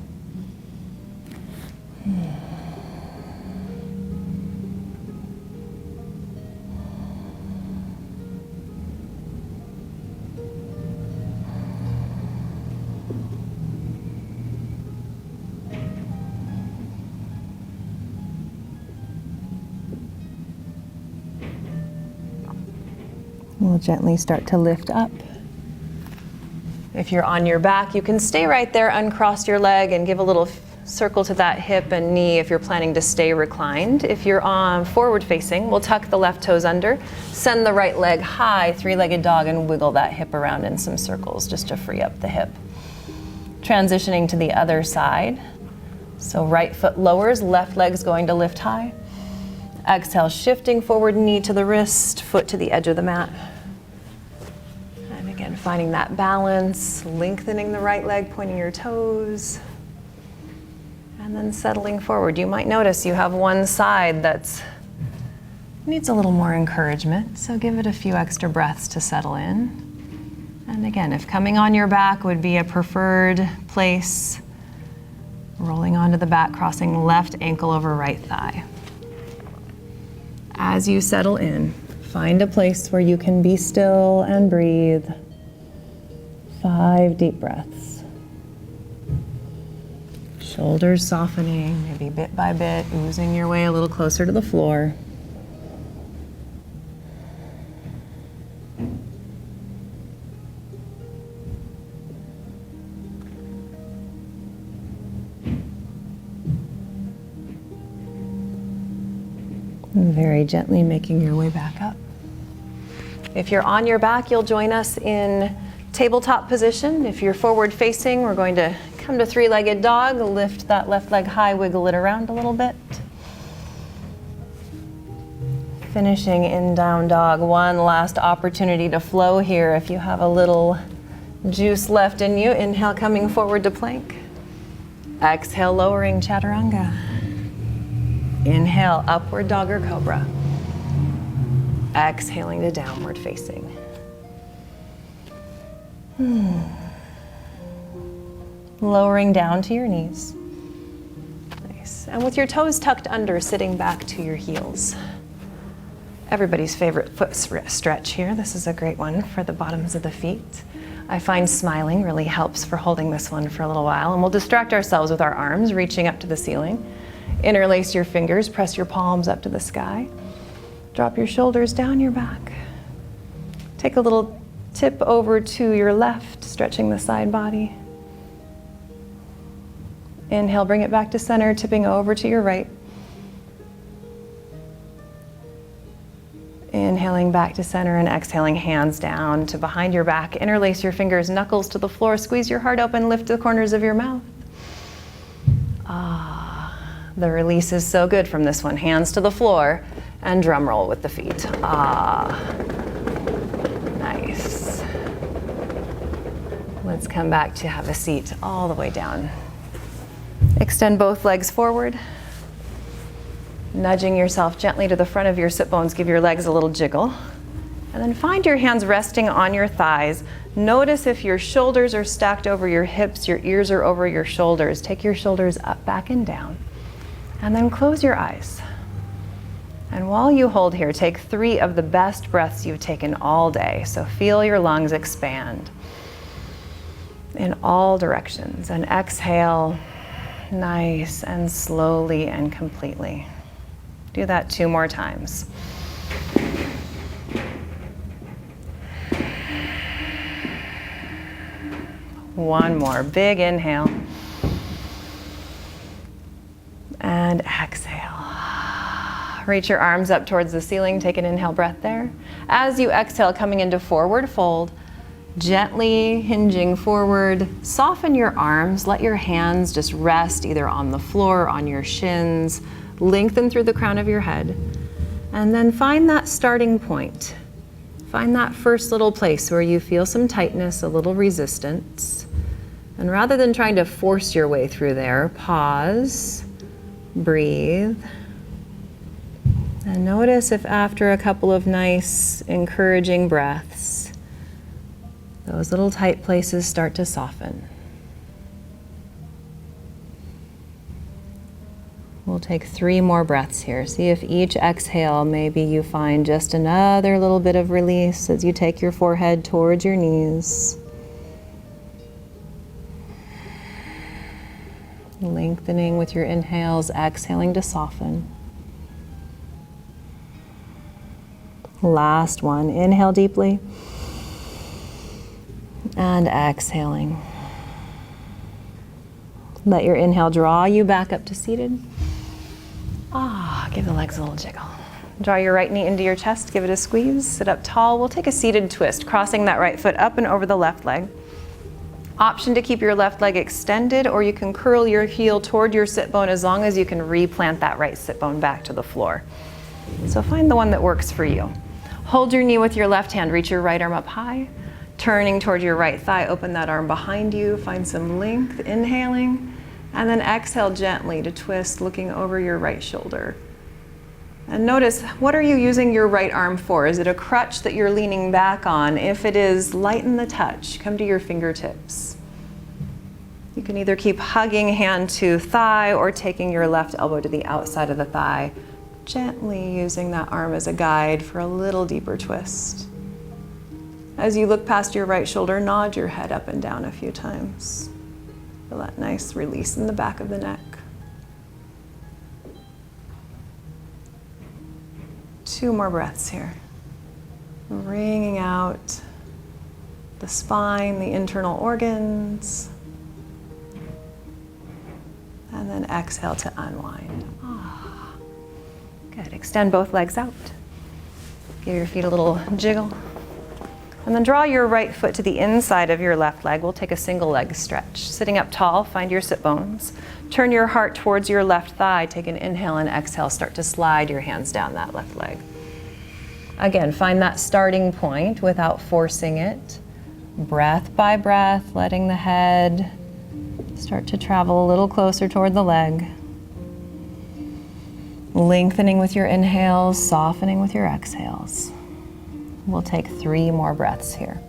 We'll gently start to lift up. If you're on your back, you can stay right there, uncross your leg and give a little circle to that hip and knee if you're planning to stay reclined. If you're on forward facing, we'll tuck the left toes under, send the right leg high, three-legged dog, and wiggle that hip around in some circles just to free up the hip. Transitioning to the other side. So right foot lowers, left leg's going to lift high. Exhale, shifting forward, knee to the wrist, foot to the edge of the mat. And again, finding that balance, lengthening the right leg, pointing your toes. And then settling forward. You might notice you have one side that needs a little more encouragement, so give it a few extra breaths to settle in. And again, if coming on your back would be a preferred place, rolling onto the back, crossing left ankle over right thigh. As you settle in, find a place where you can be still and breathe. 5 deep breaths. Shoulders softening, maybe bit by bit, oozing your way a little closer to the floor. And very gently making your way back up. If you're on your back, you'll join us in tabletop position. If you're forward facing, we're going to come to three-legged dog, lift that left leg high, wiggle it around a little bit. Finishing in down dog. One last opportunity to flow here. If you have a little juice left in you, inhale, coming forward to plank. Exhale, lowering chaturanga. Inhale, upward dog or cobra. Exhaling to downward facing. Lowering down to your knees. Nice. And with your toes tucked under, sitting back to your heels. Everybody's favorite foot stretch here. This is a great one for the bottoms of the feet. I find smiling really helps for holding this one for a little while. And we'll distract ourselves with our arms, reaching up to the ceiling. Interlace your fingers, press your palms up to the sky. Drop your shoulders down your back. Take a little tip over to your left, stretching the side body. Inhale, bring it back to center, tipping over to your right. Inhale. Inhaling back to center and exhaling, hands down to behind your back. Interlace your fingers, knuckles to the floor. Squeeze your heart open, lift the corners of your mouth. Ah, the release is so good from this one. Hands to the floor and drum roll with the feet. Ah, nice. Let's come back to have a seat all the way down. Extend both legs forward. Nudging yourself gently to the front of your sit bones, give your legs a little jiggle. And then find your hands resting on your thighs. Notice if your shoulders are stacked over your hips, your ears are over your shoulders. Take your shoulders up, back, and down. And then close your eyes. And while you hold here, take 3 of the best breaths you've taken all day. So feel your lungs expand in all directions. And exhale, nice and slowly and completely. Do that 2 more times. One more, big inhale. And exhale. Reach your arms up towards the ceiling, take an inhale breath there. As you exhale, coming into forward fold, gently hinging forward, soften your arms, let your hands just rest either on the floor or on your shins. Lengthen through the crown of your head, and then find that starting point. Find that first little place where you feel some tightness, a little resistance. And rather than trying to force your way through there, pause, breathe, and notice if after a couple of nice, encouraging breaths, those little tight places start to soften. We'll take 3 more breaths here. See if each exhale, maybe you find just another little bit of release as you take your forehead towards your knees. Lengthening with your inhales, exhaling to soften. Last one, inhale deeply. And exhaling. Let your inhale draw you back up to seated. Give the legs a little jiggle. Draw your right knee into your chest, give it a squeeze, sit up tall. We'll take a seated twist, crossing that right foot up and over the left leg. Option to keep your left leg extended, or you can curl your heel toward your sit bone as long as you can replant that right sit bone back to the floor. So find the one that works for you. Hold your knee with your left hand, reach your right arm up high, turning toward your right thigh, open that arm behind you, find some length, inhaling, and then exhale gently to twist, looking over your right shoulder. And notice, what are you using your right arm for? Is it a crutch that you're leaning back on? If it is, lighten the touch. Come to your fingertips. You can either keep hugging hand to thigh or taking your left elbow to the outside of the thigh, gently using that arm as a guide for a little deeper twist. As you look past your right shoulder, nod your head up and down a few times. Feel that nice release in the back of the neck. 2 more breaths here. Wringing out the spine, the internal organs. And then exhale to unwind. Good. Extend both legs out. Give your feet a little jiggle. And then draw your right foot to the inside of your left leg. We'll take a single leg stretch. Sitting up tall, find your sit bones. Turn your heart towards your left thigh. Take an inhale and exhale. Start to slide your hands down that left leg. Again, find that starting point without forcing it. Breath by breath, letting the head start to travel a little closer toward the leg. Lengthening with your inhales, softening with your exhales. We'll take 3 more breaths here.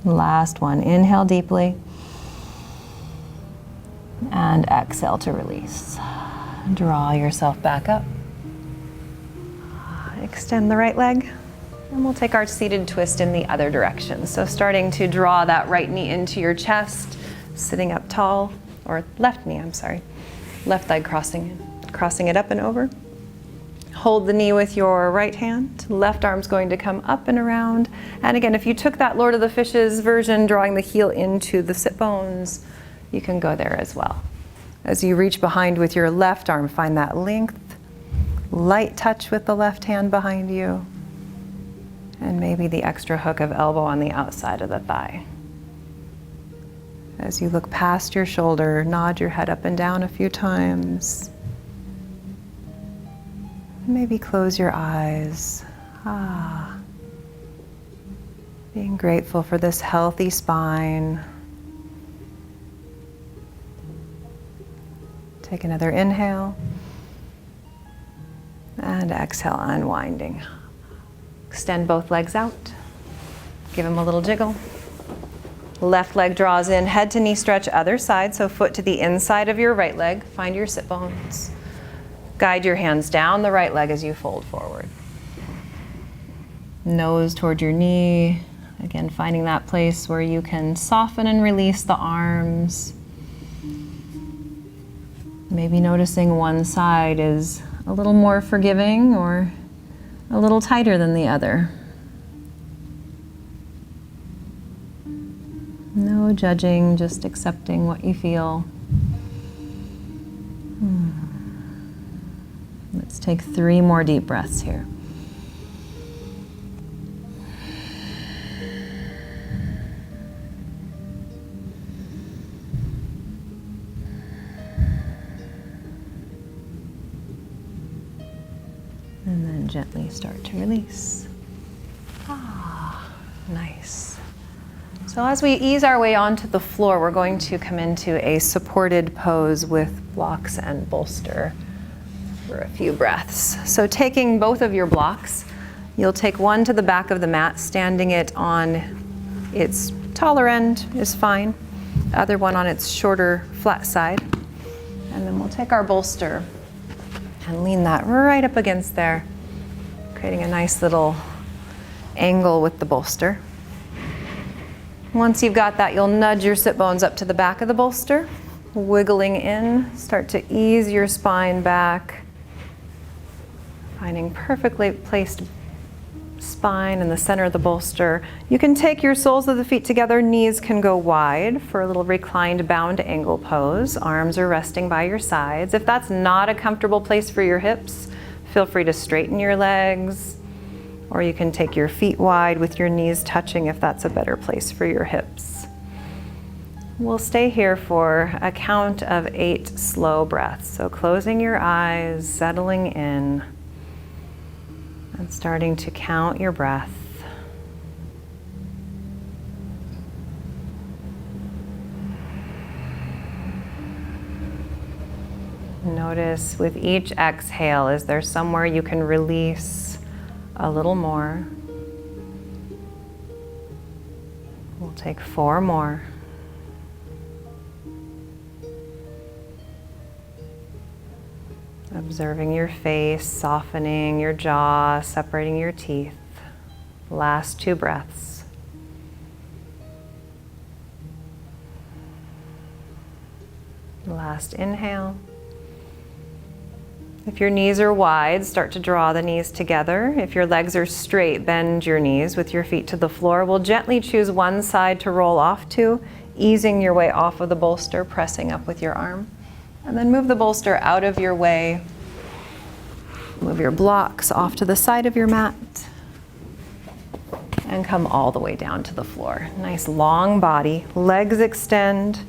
Last one, inhale deeply and exhale to release. Draw yourself back up. Extend the right leg. And we'll take our seated twist in the other direction. So starting to draw that right knee into your chest, sitting up tall, or left knee, I'm sorry. Left leg crossing it up and over. Hold the knee with your right hand. Left arm's going to come up and around. And again, if you took that Lord of the Fishes version, drawing the heel into the sit bones, you can go there as well. As you reach behind with your left arm, find that length. Light touch with the left hand behind you. And maybe the extra hook of elbow on the outside of the thigh. As you look past your shoulder, nod your head up and down a few times. Maybe close your eyes. Being grateful for this healthy spine. Take another inhale. And exhale, unwinding. Extend both legs out. Give them a little jiggle. Left leg draws in, head to knee stretch, other side, so foot to the inside of your right leg. Find your sit bones. Guide your hands down the right leg as you fold forward. Nose toward your knee. Again, finding that place where you can soften and release the arms. Maybe noticing one side is a little more forgiving or a little tighter than the other. No judging, just accepting what you feel. Let's take 3 more deep breaths here. And then gently start to release. Nice. So as we ease our way onto the floor, we're going to come into a supported pose with blocks and bolster for a few breaths. So taking both of your blocks, you'll take one to the back of the mat, standing it on its taller end is fine. The other one on its shorter, flat side. And then we'll take our bolster and lean that right up against there, creating a nice little angle with the bolster. Once you've got that, you'll nudge your sit bones up to the back of the bolster, wiggling in. Start to ease your spine back, finding perfectly placed spine in the center of the bolster. You can take your soles of the feet together, knees can go wide for a little reclined bound angle pose. Arms are resting by your sides. If that's not a comfortable place for your hips, feel free to straighten your legs, or you can take your feet wide with your knees touching if that's a better place for your hips. We'll stay here for a count of 8 slow breaths. So closing your eyes, settling in, and starting to count your breath. Notice with each exhale, is there somewhere you can release a little more? We'll take 4 more. Observing your face, softening your jaw, separating your teeth. Last 2 breaths. Last inhale. If your knees are wide, start to draw the knees together. If your legs are straight, bend your knees with your feet to the floor. We'll gently choose one side to roll off to, easing your way off of the bolster, pressing up with your arm. And then move the bolster out of your way. Move your blocks off to the side of your mat. And come all the way down to the floor. Nice long body, legs extend.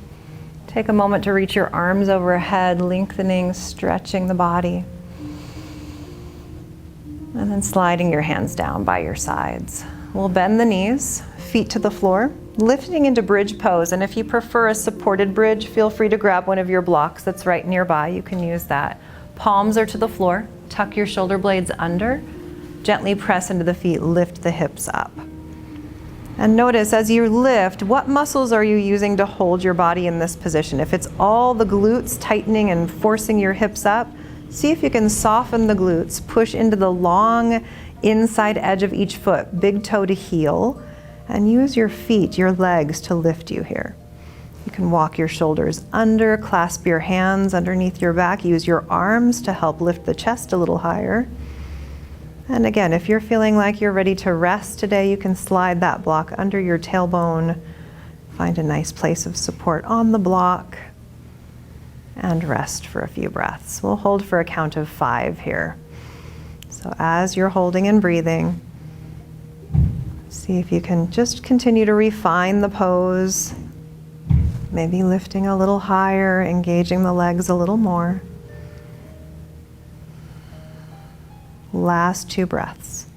Take a moment to reach your arms overhead, lengthening, stretching the body. And then sliding your hands down by your sides. We'll bend the knees, feet to the floor, lifting into bridge pose. And if you prefer a supported bridge, feel free to grab one of your blocks that's right nearby. You can use that. Palms are to the floor. Tuck your shoulder blades under. Gently press into the feet, lift the hips up. And notice as you lift, what muscles are you using to hold your body in this position? If it's all the glutes tightening and forcing your hips up, see if you can soften the glutes, push into the long inside edge of each foot, big toe to heel, and use your feet, your legs to lift you here. You can walk your shoulders under, clasp your hands underneath your back, use your arms to help lift the chest a little higher. And again, if you're feeling like you're ready to rest today, you can slide that block under your tailbone, find a nice place of support on the block, and rest for a few breaths. We'll hold for a count of 5 here. So as you're holding and breathing, see if you can just continue to refine the pose, maybe lifting a little higher, engaging the legs a little more. Last 2 breaths.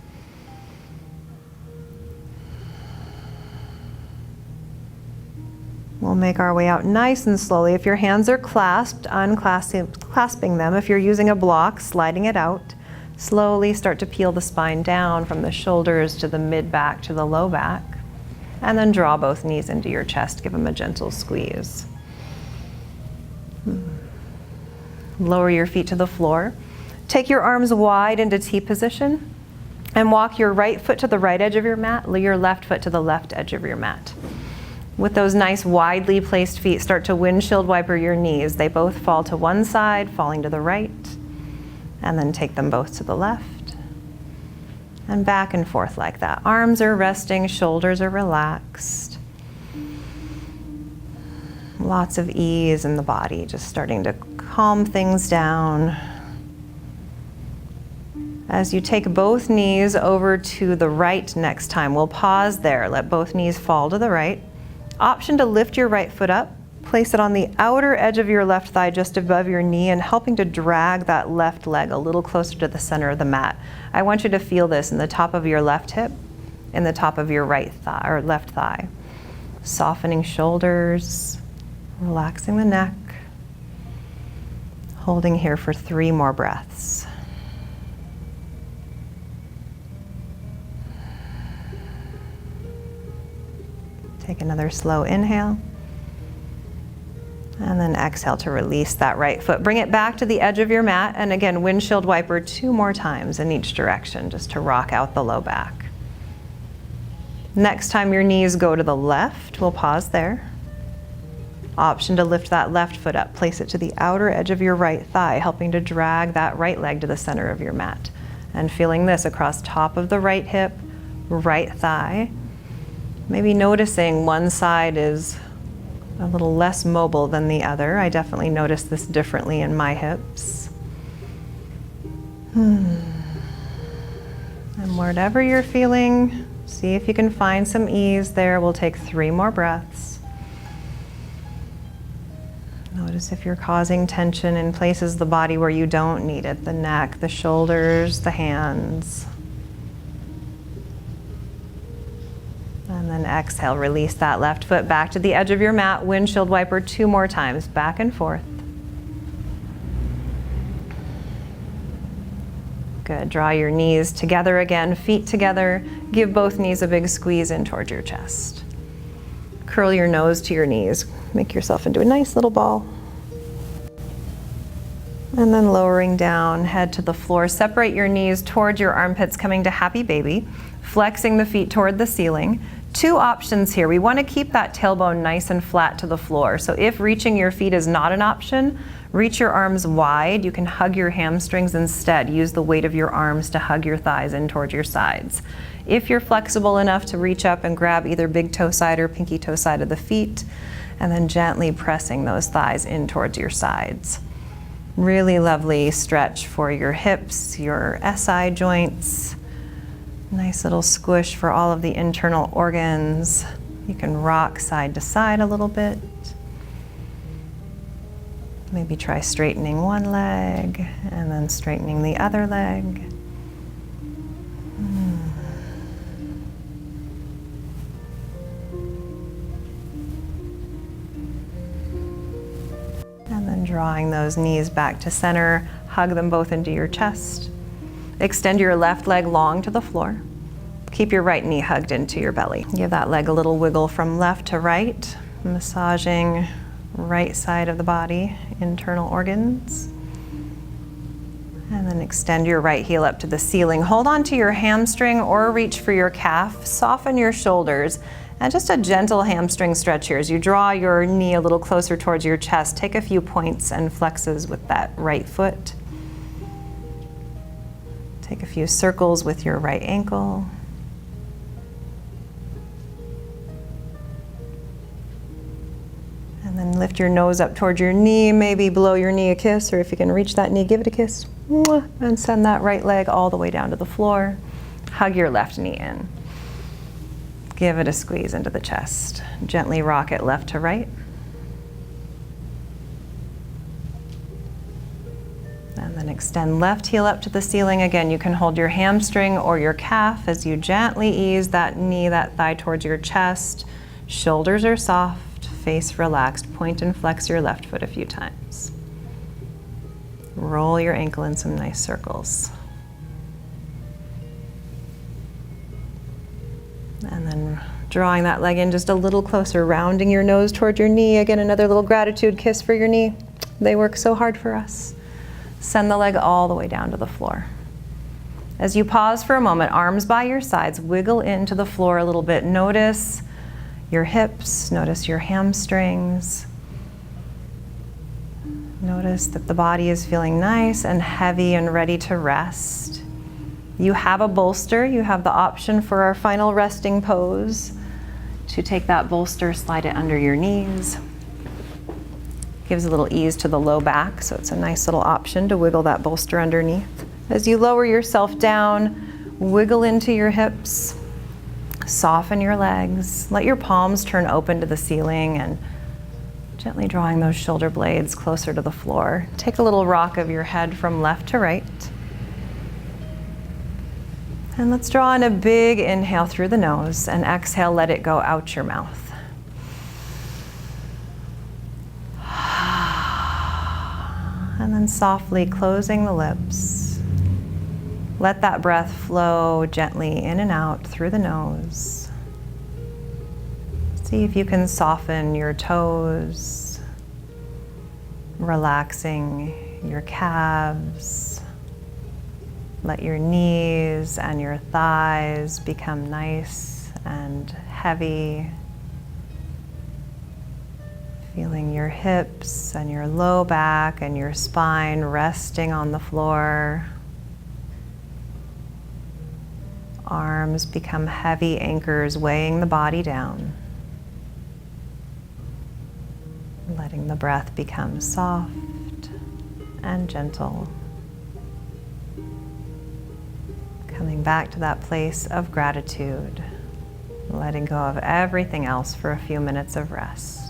We'll make our way out nice and slowly. If your hands are clasped, unclasping them. If you're using a block, sliding it out. Slowly start to peel the spine down from the shoulders to the mid-back to the low back. And then draw both knees into your chest. Give them a gentle squeeze. Lower your feet to the floor. Take your arms wide into T position and walk your right foot to the right edge of your mat, your left foot to the left edge of your mat. With those nice widely placed feet, start to windshield wiper your knees. They both fall to one side, falling to the right, and then take them both to the left. And back and forth like that. Arms are resting, shoulders are relaxed. Lots of ease in the body, just starting to calm things down. As you take both knees over to the right next time, we'll pause there. Let both knees fall to the right. Option to lift your right foot up. Place it on the outer edge of your left thigh just above your knee and helping to drag that left leg a little closer to the center of the mat. I want you to feel this in the top of your left hip, in the top of your right thigh or left thigh. Softening shoulders, relaxing the neck. Holding here for 3 more breaths. Take another slow inhale. And then exhale to release that right foot. Bring it back to the edge of your mat. And again, windshield wiper 2 more times in each direction just to rock out the low back. Next time your knees go to the left, we'll pause there. Option to lift that left foot up. Place it to the outer edge of your right thigh, helping to drag that right leg to the center of your mat. And feeling this across top of the right hip, right thigh. Maybe noticing one side is a little less mobile than the other. I definitely notice this differently in my hips. And whatever you're feeling, see if you can find some ease there. We'll take 3 more breaths. Notice if you're causing tension in places of the body where you don't need it, the neck, the shoulders, the hands. And then exhale, release that left foot back to the edge of your mat, windshield wiper 2 more times, back and forth. Good, draw your knees together again, feet together. Give both knees a big squeeze in towards your chest. Curl your nose to your knees. Make yourself into a nice little ball. And then lowering down, head to the floor. Separate your knees towards your armpits, coming to happy baby. Flexing the feet toward the ceiling. 2 options here. We want to keep that tailbone nice and flat to the floor. So if reaching your feet is not an option, reach your arms wide. You can hug your hamstrings instead. Use the weight of your arms to hug your thighs in towards your sides. If you're flexible enough to reach up and grab either big toe side or pinky toe side of the feet, and then gently pressing those thighs in towards your sides. Really lovely stretch for your hips, your SI joints. Nice little squish for all of the internal organs. You can rock side to side a little bit. Maybe try straightening one leg and then straightening the other leg. And then drawing those knees back to center, hug them both into your chest. Extend your left leg long to the floor. Keep your right knee hugged into your belly. Give that leg a little wiggle from left to right, massaging right side of the body, internal organs. And then extend your right heel up to the ceiling. Hold on to your hamstring or reach for your calf. Soften your shoulders. And just a gentle hamstring stretch here. As you draw your knee a little closer towards your chest, take a few points and flexes with that right foot. Take a few circles with your right ankle. And then lift your nose up towards your knee, maybe blow your knee a kiss, or if you can reach that knee, give it a kiss. And send that right leg all the way down to the floor. Hug your left knee in. Give it a squeeze into the chest. Gently rock it left to right. And then extend left heel up to the ceiling. Again, you can hold your hamstring or your calf as you gently ease that knee, that thigh towards your chest. Shoulders are soft, face relaxed. Point and flex your left foot a few times. Roll your ankle in some nice circles. And then drawing that leg in just a little closer, rounding your nose toward your knee. Again, another little gratitude kiss for your knee. They work so hard for us. Send the leg all the way down to the floor. As you pause for a moment, arms by your sides, wiggle into the floor a little bit. Notice your hips, notice your hamstrings. Notice that the body is feeling nice and heavy and ready to rest. You have a bolster. You have the option for our final resting pose to take that bolster, slide it under your knees. Gives a little ease to the low back, so it's a nice little option to wiggle that bolster underneath. As you lower yourself down, wiggle into your hips, soften your legs, let your palms turn open to the ceiling and gently drawing those shoulder blades closer to the floor. Take a little rock of your head from left to right. And let's draw in a big inhale through the nose and exhale, let it go out your mouth. And then softly closing the lips. Let that breath flow gently in and out through the nose. See if you can soften your toes, relaxing your calves. Let your knees and your thighs become nice and heavy. Feeling your hips and your low back and your spine resting on the floor. Arms become heavy anchors weighing the body down. Letting the breath become soft and gentle. Coming back to that place of gratitude. Letting go of everything else for a few minutes of rest.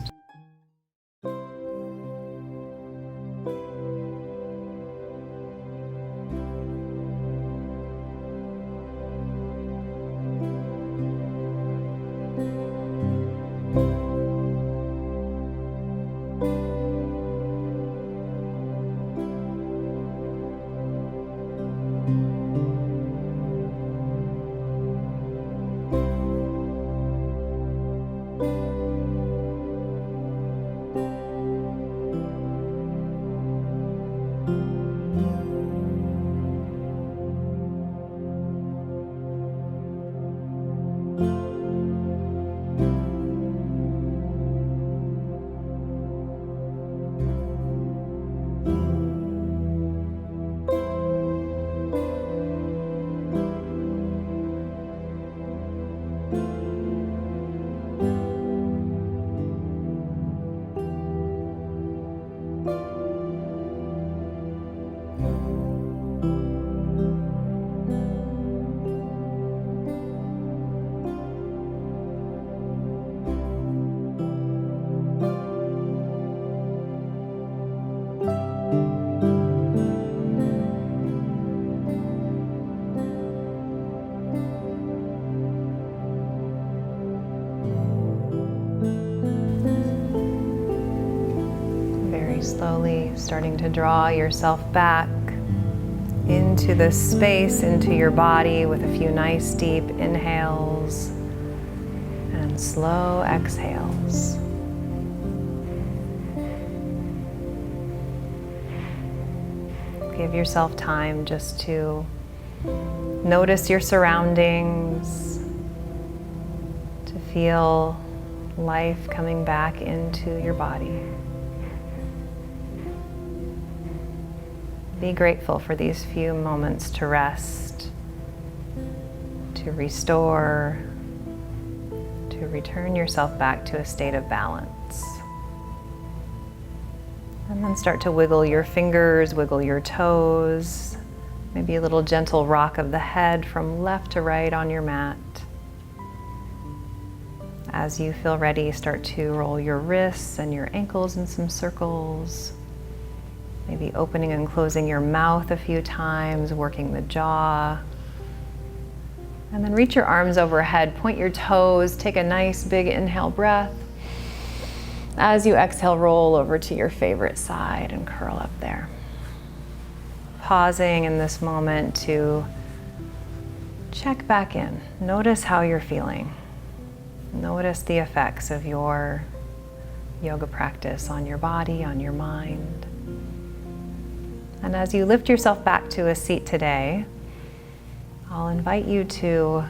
Slowly starting to draw yourself back into the space, into your body with a few nice deep inhales and slow exhales. Give yourself time just to notice your surroundings, to feel life coming back into your body. Be grateful for these few moments to rest, to restore, to return yourself back to a state of balance. And then start to wiggle your fingers, wiggle your toes, maybe a little gentle rock of the head from left to right on your mat. As you feel ready, start to roll your wrists and your ankles in some circles. Maybe opening and closing your mouth a few times, working the jaw. And then reach your arms overhead, point your toes, take a nice big inhale breath. As you exhale, roll over to your favorite side and curl up there. Pausing in this moment to check back in. Notice how you're feeling. Notice the effects of your yoga practice on your body, on your mind. And as you lift yourself back to a seat today, I'll invite you to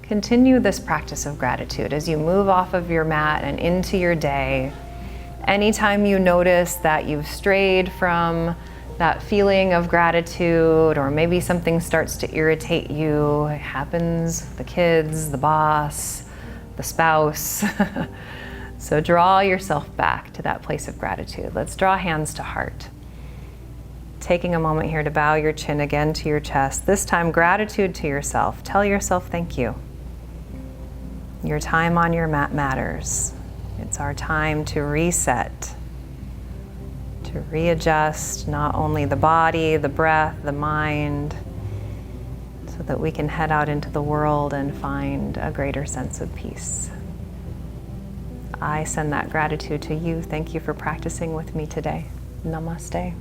continue this practice of gratitude as you move off of your mat and into your day. Anytime you notice that you've strayed from that feeling of gratitude, or maybe something starts to irritate you, it happens, the kids, the boss, the spouse. So draw yourself back to that place of gratitude. Let's draw hands to heart. Taking a moment here to bow your chin again to your chest. This time, gratitude to yourself. Tell yourself thank you. Your time on your mat matters. It's our time to reset, to readjust not only the body, the breath, the mind, so that we can head out into the world and find a greater sense of peace. I send that gratitude to you. Thank you for practicing with me today. Namaste.